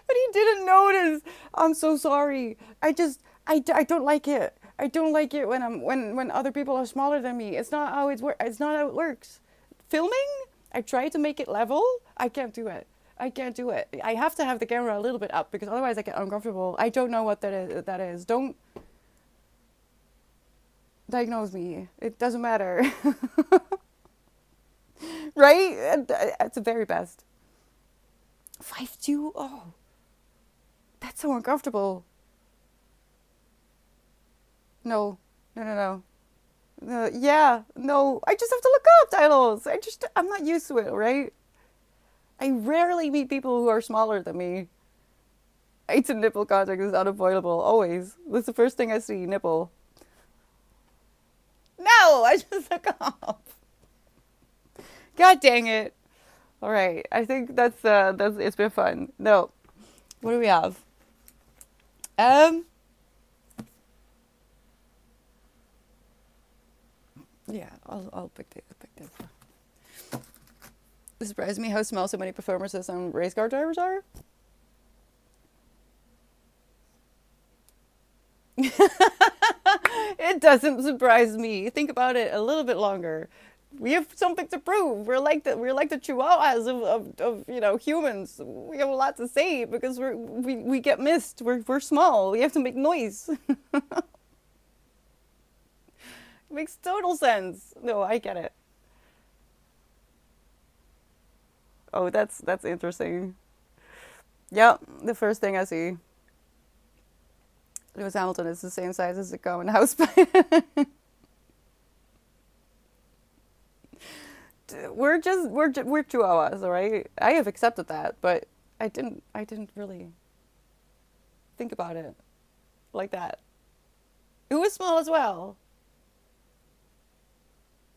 but he didn't notice. I'm so sorry. I don't like it. I don't like it when other people are smaller than me. It's not how it works. Filming, I try to make it level. I can't do it. I have to have the camera a little bit up, because otherwise I get uncomfortable. I don't know what that is. Don't. Diagnose me. It doesn't matter. Right? At the very best. 5'2"? Oh, that's so uncomfortable. No. No, no, no. Yeah, no. I just have to look up titles. I'm not used to it, right? I rarely meet people who are smaller than me. Height and nipple contact is unavoidable, always. That's the first thing I see, nipple. No, I just look up. God dang it. All right, I think that's it's been fun. No, what do we have? Um, yeah, I'll pick this. Pick this. It surprised me how small so many performances on race car drivers are. It doesn't surprise me. Think about it a little bit longer. We have something to prove. We're like the chihuahuas of humans. We have a lot to say because we get missed. We're small. We have to make noise. It makes total sense. No, I get it. Oh, that's interesting. Yeah, the first thing I see. Lewis Hamilton is the same size as a common house plant. We're chihuahuas, all right? I have accepted that, but I didn't really think about it like that. It was small as well.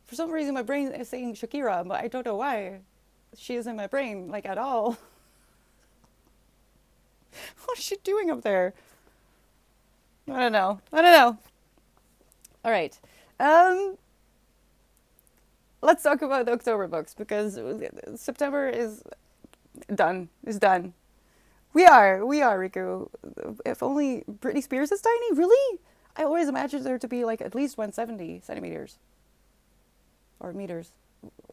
For some reason, my brain is saying Shakira, but I don't know why. She is in my brain, like at all. What's she doing up there? I don't know. I don't know. All right. Um, let's talk about the October books because September is done. Is done. We are, Riku. If only Britney Spears is tiny, really? I always imagined her to be like at least 170 centimeters or meters.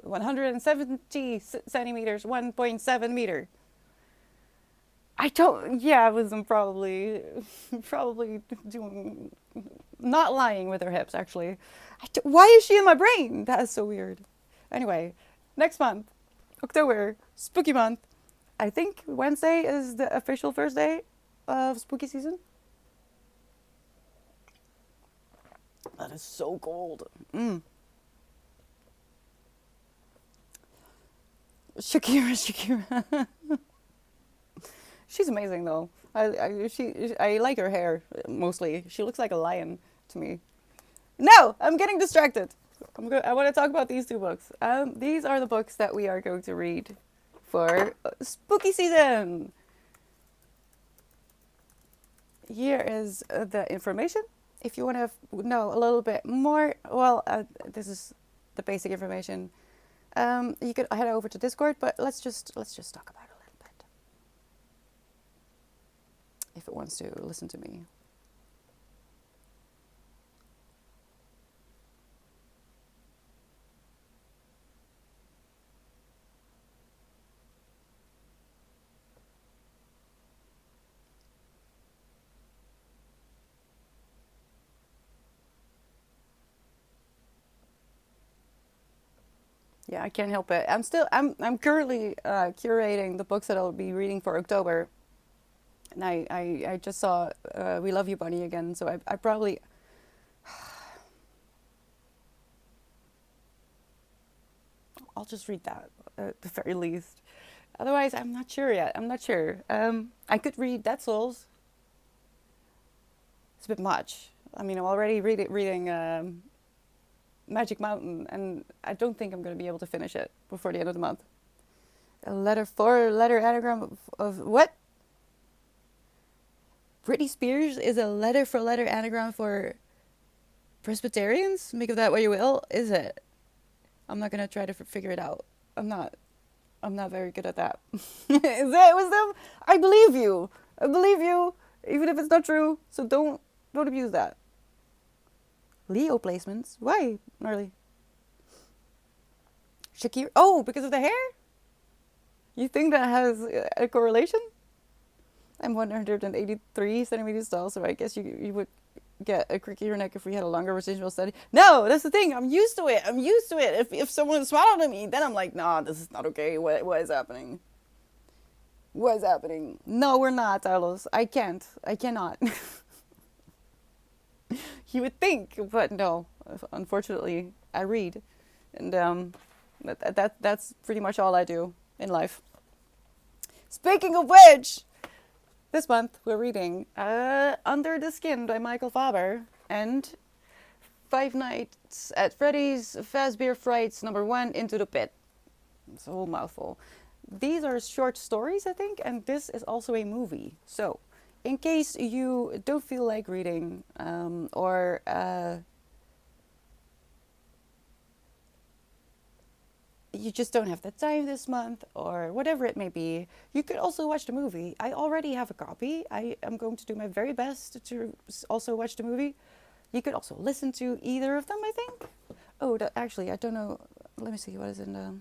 170 centimeters, 1.7 meter. I don't. Yeah, I was probably doing, not lying with her hips. Actually, why is she in my brain? That is so weird. Anyway, next month, October, spooky month. I think Wednesday is the official first day of spooky season. That is so cold. Shakira. She's amazing though. I like her hair mostly. She looks like a lion to me. No, I'm getting distracted. I want to talk about these two books. These are the books that we are going to read for spooky season. Here is the information. If you want to know a little bit more, well, this is the basic information. You could head over to Discord, but let's just talk about it a little bit. If it wants to listen to me. Yeah, I can't help it. I'm currently curating the books that I'll be reading for October. And I just saw We Love You Bunny again, so I probably I'll just read that at the very least. Otherwise, I'm not sure yet. I'm not sure. I could read Dead Souls. It's a bit much. I mean, I'm already reading Magic Mountain, and I don't think I'm going to be able to finish it before the end of the month. A letter for letter anagram of what? Britney Spears is a letter for letter anagram for Presbyterians? Make of that what you will. Is it? I'm not going to try to figure it out. I'm not. I'm not very good at that. Is that wisdom? I believe you. I believe you, even if it's not true. So don't abuse that. Leo placements? Why, Gnarly? Shakira? Oh, because of the hair? You think that has a correlation? I'm 183 centimeters tall, so I guess you would get a crickier neck if we had a longer residual study. No, that's the thing. I'm used to it. I'm used to it. If someone swallowed at me, then I'm like, nah, this is not okay. What is happening? What is happening? No, we're not, Carlos. I can't. I cannot. You would think, but no. Unfortunately, I read, and that's pretty much all I do in life. Speaking of which, this month we're reading Under the Skin by Michael Faber and Five Nights at Freddy's Fazbear Frights #1 Into the Pit. It's a whole mouthful. These are short stories, I think, and this is also a movie. So, in case you don't feel like reading or you just don't have the time this month or whatever it may be, you could also watch the movie. I already have a copy. I am going to do my very best to also watch the movie. You could also listen to either of them, I think. Oh, actually, I don't know. Let me see what is in the...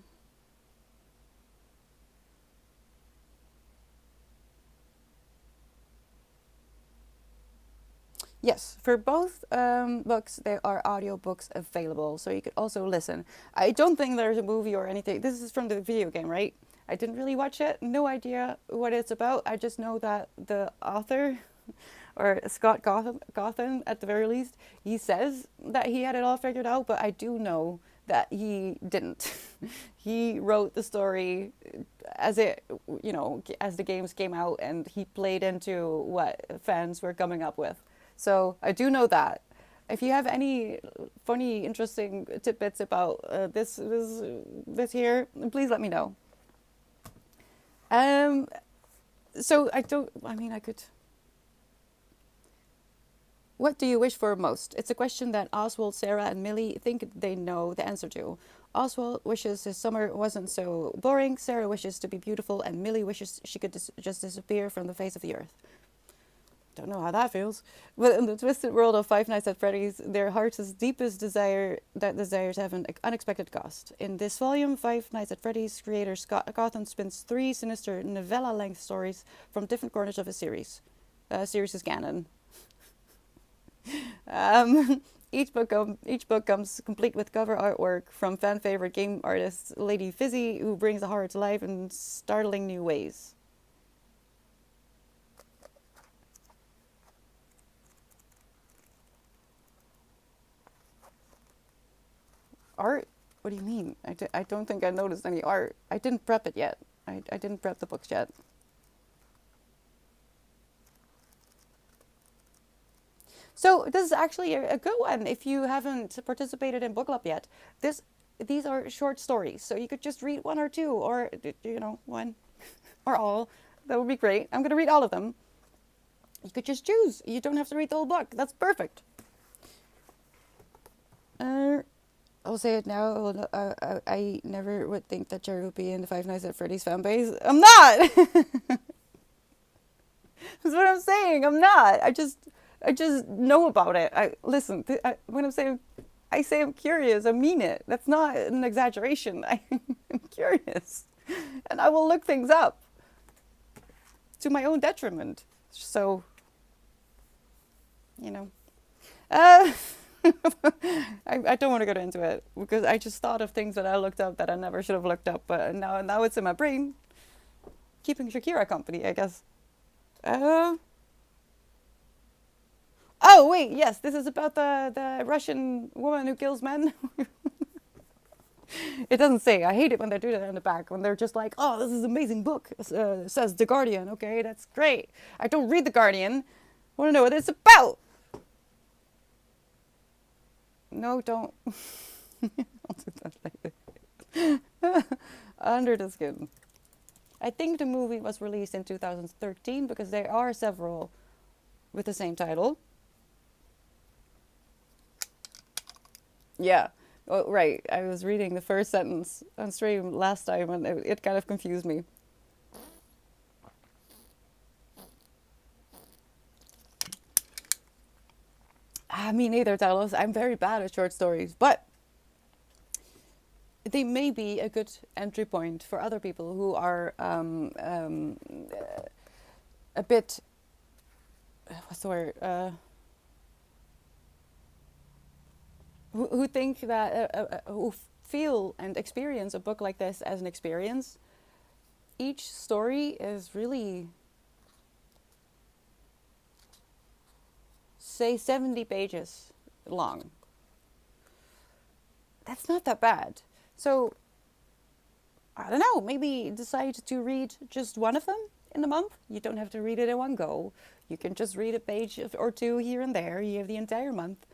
Yes, for both books, there are audiobooks available, so you could also listen. I don't think there's a movie or anything. This is from the video game, right? I didn't really watch it. No idea what it's about. I just know that the author, or Scott Cawthon at the very least, he says that he had it all figured out, but I do know that he didn't. He wrote the story as it, as the games came out, and he played into what fans were coming up with. So I do know that. If you have any funny, interesting tidbits about this here, please let me know. So I could. What do you wish for most? It's a question that Oswald, Sarah, and Millie think they know the answer to. Oswald wishes his summer wasn't so boring. Sarah wishes to be beautiful, and Millie wishes she could just disappear from the face of the earth. Don't know how that feels. But in the twisted world of Five Nights at Freddy's, their heart's deepest desires have an unexpected cost. In this volume, Five Nights at Freddy's creator Scott Cawthon spins 3 sinister novella-length stories from different corners of his series. Series is canon. Each book comes complete with cover artwork from fan favorite game artist Lady Fizzy, who brings the horror to life in startling new ways. Art? What do you mean? I don't think I noticed any art. I didn't prep it yet. I didn't prep the books yet. So this is actually a good one if you haven't participated in book club yet. These are short stories, so you could just read 1 or 2 or, 1 or all. That would be great. I'm going to read all of them. You could just choose. You don't have to read the whole book. That's perfect. I'll say it now. I never would think that Jerry would be in the Five Nights at Freddy's fan base. I'm not! That's what I'm saying. I'm not. I just know about it. Listen, when I say I'm curious, I mean it. That's not an exaggeration. I'm curious. And I will look things up to my own detriment. So, I don't want to go into it because I just thought of things that I looked up that I never should have looked up, but now it's in my brain. Keeping Shakira company, I guess. Oh wait, yes, this is about the Russian woman who kills men. It doesn't say. I hate it when they do that in the back, when they're just like, oh, this is an amazing book, says The Guardian. Okay, that's great. I don't read The Guardian. I want to know what it's about. No, don't. Don't do that like this. Under the Skin. I think the movie was released in 2013 because there are several with the same title. Yeah. Oh, right. I was reading the first sentence on stream last time and it kind of confused me. Me neither, Talos. I'm very bad at short stories, but they may be a good entry point for other people who are a bit, what's the word? who think that who feel and experience a book like this as an experience. Each story is really, say, 70 pages long. That's not that bad. So I don't know, maybe decide to read just one of them in a month. You don't have to read it in one go. You can just read a page or two here and there. You have the entire month.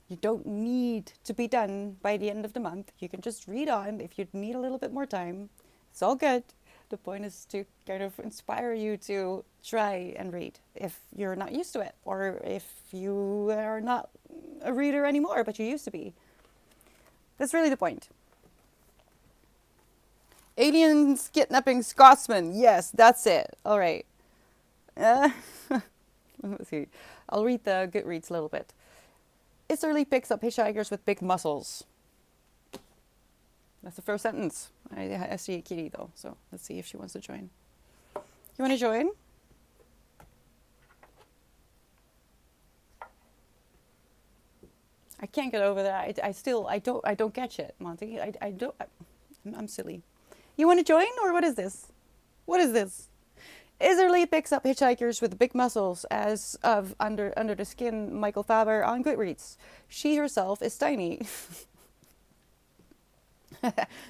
You don't need to be done by the end of the month. You can just read on if you need a little bit more time. It's all good. The point is to kind of inspire you to try and read if you're not used to it, or if you are not a reader anymore, but you used to be. That's really the point. Aliens kidnapping Scotsman. Yes, that's it. All right. Let's see. I'll read the Goodreads a little bit. Iserly picks up hitchhikers with big muscles. That's the first sentence. I see a kitty though, so let's see if she wants to join. You want to join? I can't get over that. I don't catch it, Monty. I'm silly. You want to join, or what is this? What is this? Iserly picks up hitchhikers with big muscles as of under the skin Michael Faber on Goodreads. She herself is tiny.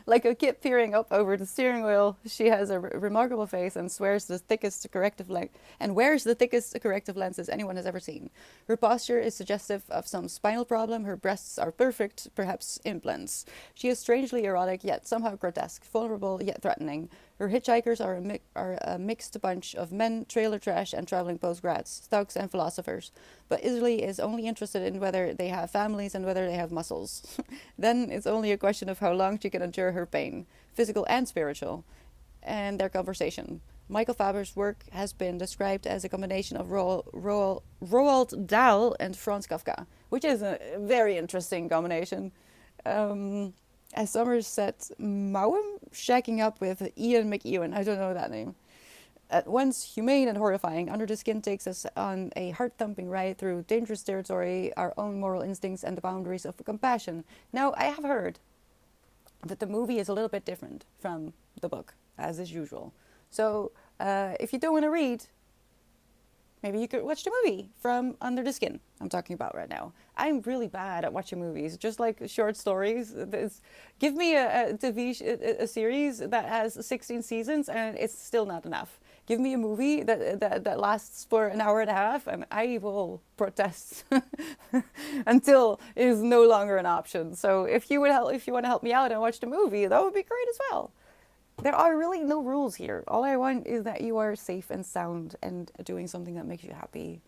Like a kid peering up over the steering wheel, she has a remarkable face and wears the thickest corrective lenses anyone has ever seen. Her posture is suggestive of some spinal problem. Her breasts are perfect, perhaps implants. She is strangely erotic, yet somehow grotesque, vulnerable, yet threatening. Her hitchhikers are a mixed bunch of men, trailer trash, and traveling postgrads, thugs, and philosophers. But Iserly is only interested in whether they have families and whether they have muscles. Then it's only a question of how long she can endure her pain, physical and spiritual, and their conversation. Michael Faber's work has been described as a combination of Roald Dahl and Franz Kafka, which is a very interesting combination. As Somerset Maugham shacking up with Ian McEwan. I don't know that name. At once humane and horrifying, Under the Skin takes us on a heart-thumping ride through dangerous territory, our own moral instincts, and the boundaries of compassion. Now, I have heard that the movie is a little bit different from the book, as is usual. So, if you don't want to read, maybe you could watch the movie from Under the Skin I'm talking about right now. I'm really bad at watching movies, just like short stories. Give me a series that has 16 seasons and it's still not enough. Give me a movie that lasts for an hour and a half and I will protest until it is no longer an option. So if you want to help me out and watch the movie, that would be great as well. There are really no rules here. All I want is that you are safe and sound and doing something that makes you happy.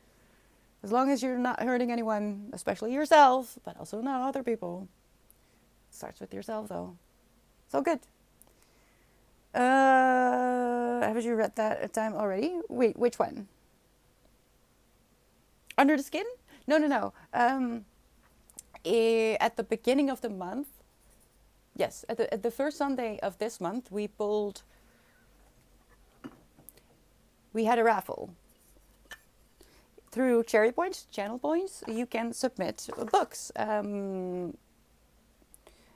As long as you're not hurting anyone, especially yourself, but also not other people. It starts with yourself, though. So good. Haven't you read that time already? Wait, which one? Under the Skin? No. At the beginning of the month, yes, at the first Sunday of this month, we had a raffle. Through Cherry Points, channel points, you can submit books.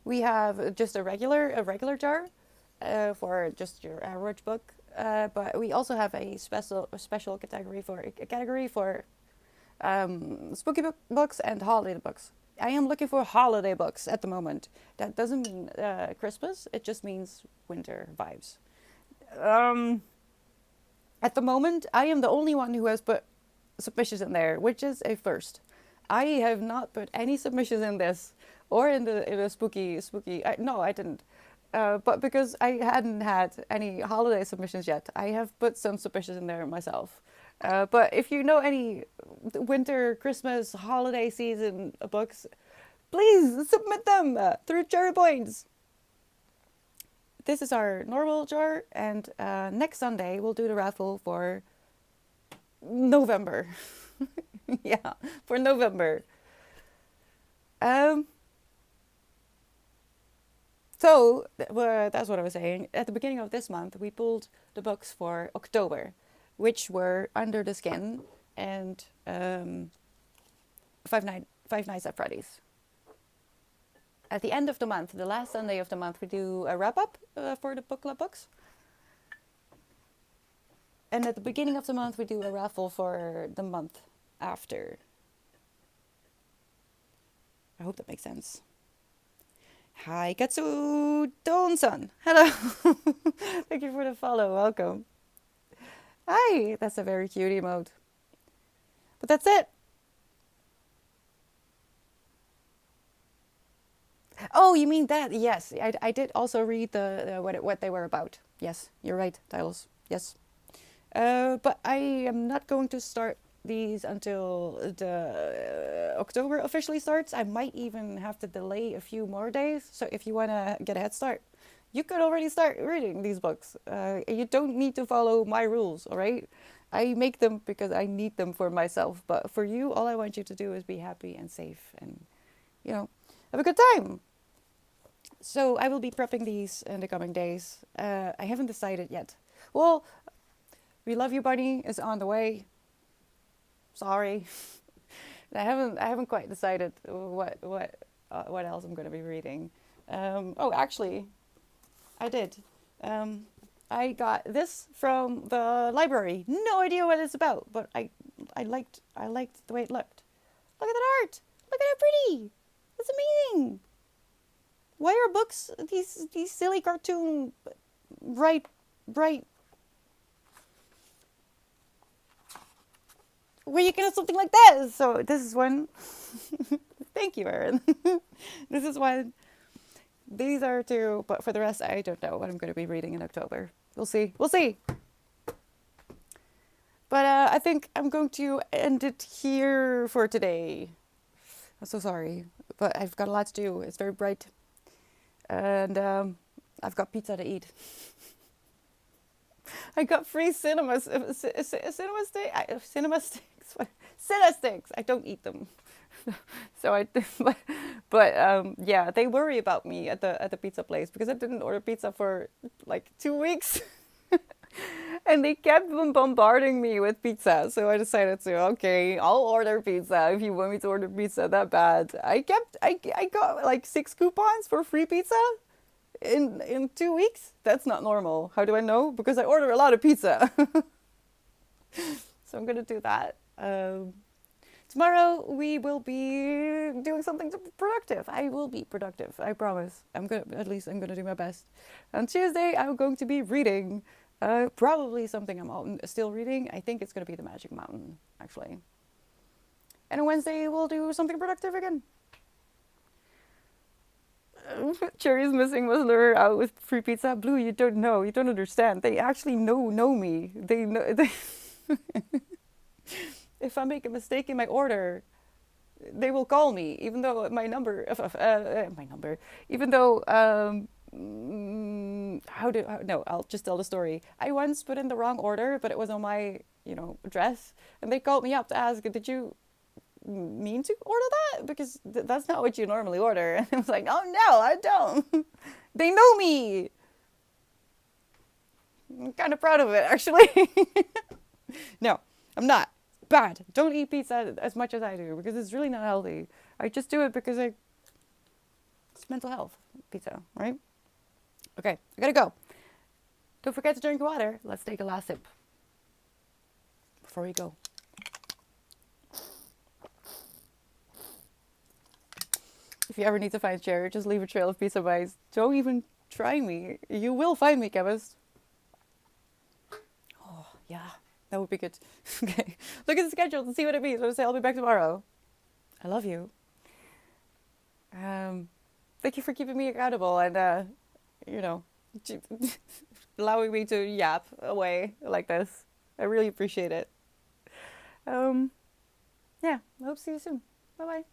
We have just a regular jar for just your average book, but we also have a special category for spooky books and holiday books. I am looking for holiday books at the moment. That doesn't mean Christmas. It just means winter vibes. At the moment, I am the only one who has put submissions in there, which is a first. I have not put any submissions in this or in the spooky. No, I didn't. But because I hadn't had any holiday submissions yet, I have put some submissions in there myself. But if you know any winter, Christmas, holiday season books, please submit them through Cherry Points. This is our normal jar, and next Sunday we'll do the raffle for November. Yeah, for November. So that's what I was saying. At the beginning of this month, we pulled the books for October, which were Under the Skin and Five Nights at Freddy's. At the end of the month, the last Sunday of the month, we do a wrap up for the book club books. And at the beginning of the month, we do a raffle for the month after. I hope that makes sense. Hi, Katsu Donson. Hello. Thank you for the follow. Welcome. Hi. That's a very cute emote. But that's it. Oh, you mean that? Yes. I did also read what they were about. Yes, you're right, Tylos. Yes. But I am not going to start these until the October officially starts. I might even have to delay a few more days. So if you want to get a head start, you could already start reading these books. You don't need to follow my rules, all right? I make them because I need them for myself. But for you, all I want you to do is be happy and safe and, have a good time. So I will be prepping these in the coming days. I haven't decided yet. Well, We Love You Bunny is on the way. Sorry. I haven't quite decided what else I'm going to be reading. Actually, I did. I got this from the library. No idea what it's about, but I liked the way it looked. Look at that art. Look at how pretty. That's amazing. Why are books these silly cartoon bright? Where you can have something like this. So this is one. Thank you, Erin. This is one. These are two, but for the rest, I don't know what I'm going to be reading in October. We'll see. But I think I'm going to end it here for today. I'm so sorry, but I've got a lot to do. It's very bright, and I've got pizza to eat. I got free cinema sticks. I don't eat them. So yeah, they worry about me at the pizza place because I didn't order pizza for like 2 weeks. And they kept bombarding me with pizza. So I decided okay, I'll order pizza if you want me to order pizza that bad. I got like 6 coupons for free pizza in 2 weeks. That's not normal. How do I know? Because I order a lot of pizza. So I'm gonna do that. Tomorrow we will be doing something productive. I will be productive. I promise. I'm gonna do my best. On Tuesday, I'm going to be reading. Probably something I'm still reading. I think it's gonna be The Magic Mountain, actually. And on Wednesday, we'll do something productive again. Cherry's missing was lure out with free pizza. Blue, you don't know. You don't understand. They actually know me. They know. If I make a mistake in my order, they will call me, even though even though, I'll just tell the story. I once put in the wrong order, but it was on my, address, and they called me up to ask, did you mean to order that? Because that's not what you normally order. And I was like, oh no, I don't. They know me. I'm kind of proud of it, actually. No, I'm not. Bad. Don't eat pizza as much as I do because it's really not healthy. I just do it because it's mental health. Pizza, right? Okay, I gotta go. Don't forget to drink water. Let's take a last sip before we go. If you ever need to find Cherry, just leave a trail of pizza bites. Don't even try me. You will find me, chemist. Oh, yeah. That would be good. Okay. Look at the schedule to see what it means. I'll say I'll be back tomorrow. I love you. Thank you for keeping me accountable and, allowing me to yap away like this. I really appreciate it. Yeah, I hope to see you soon. Bye-bye.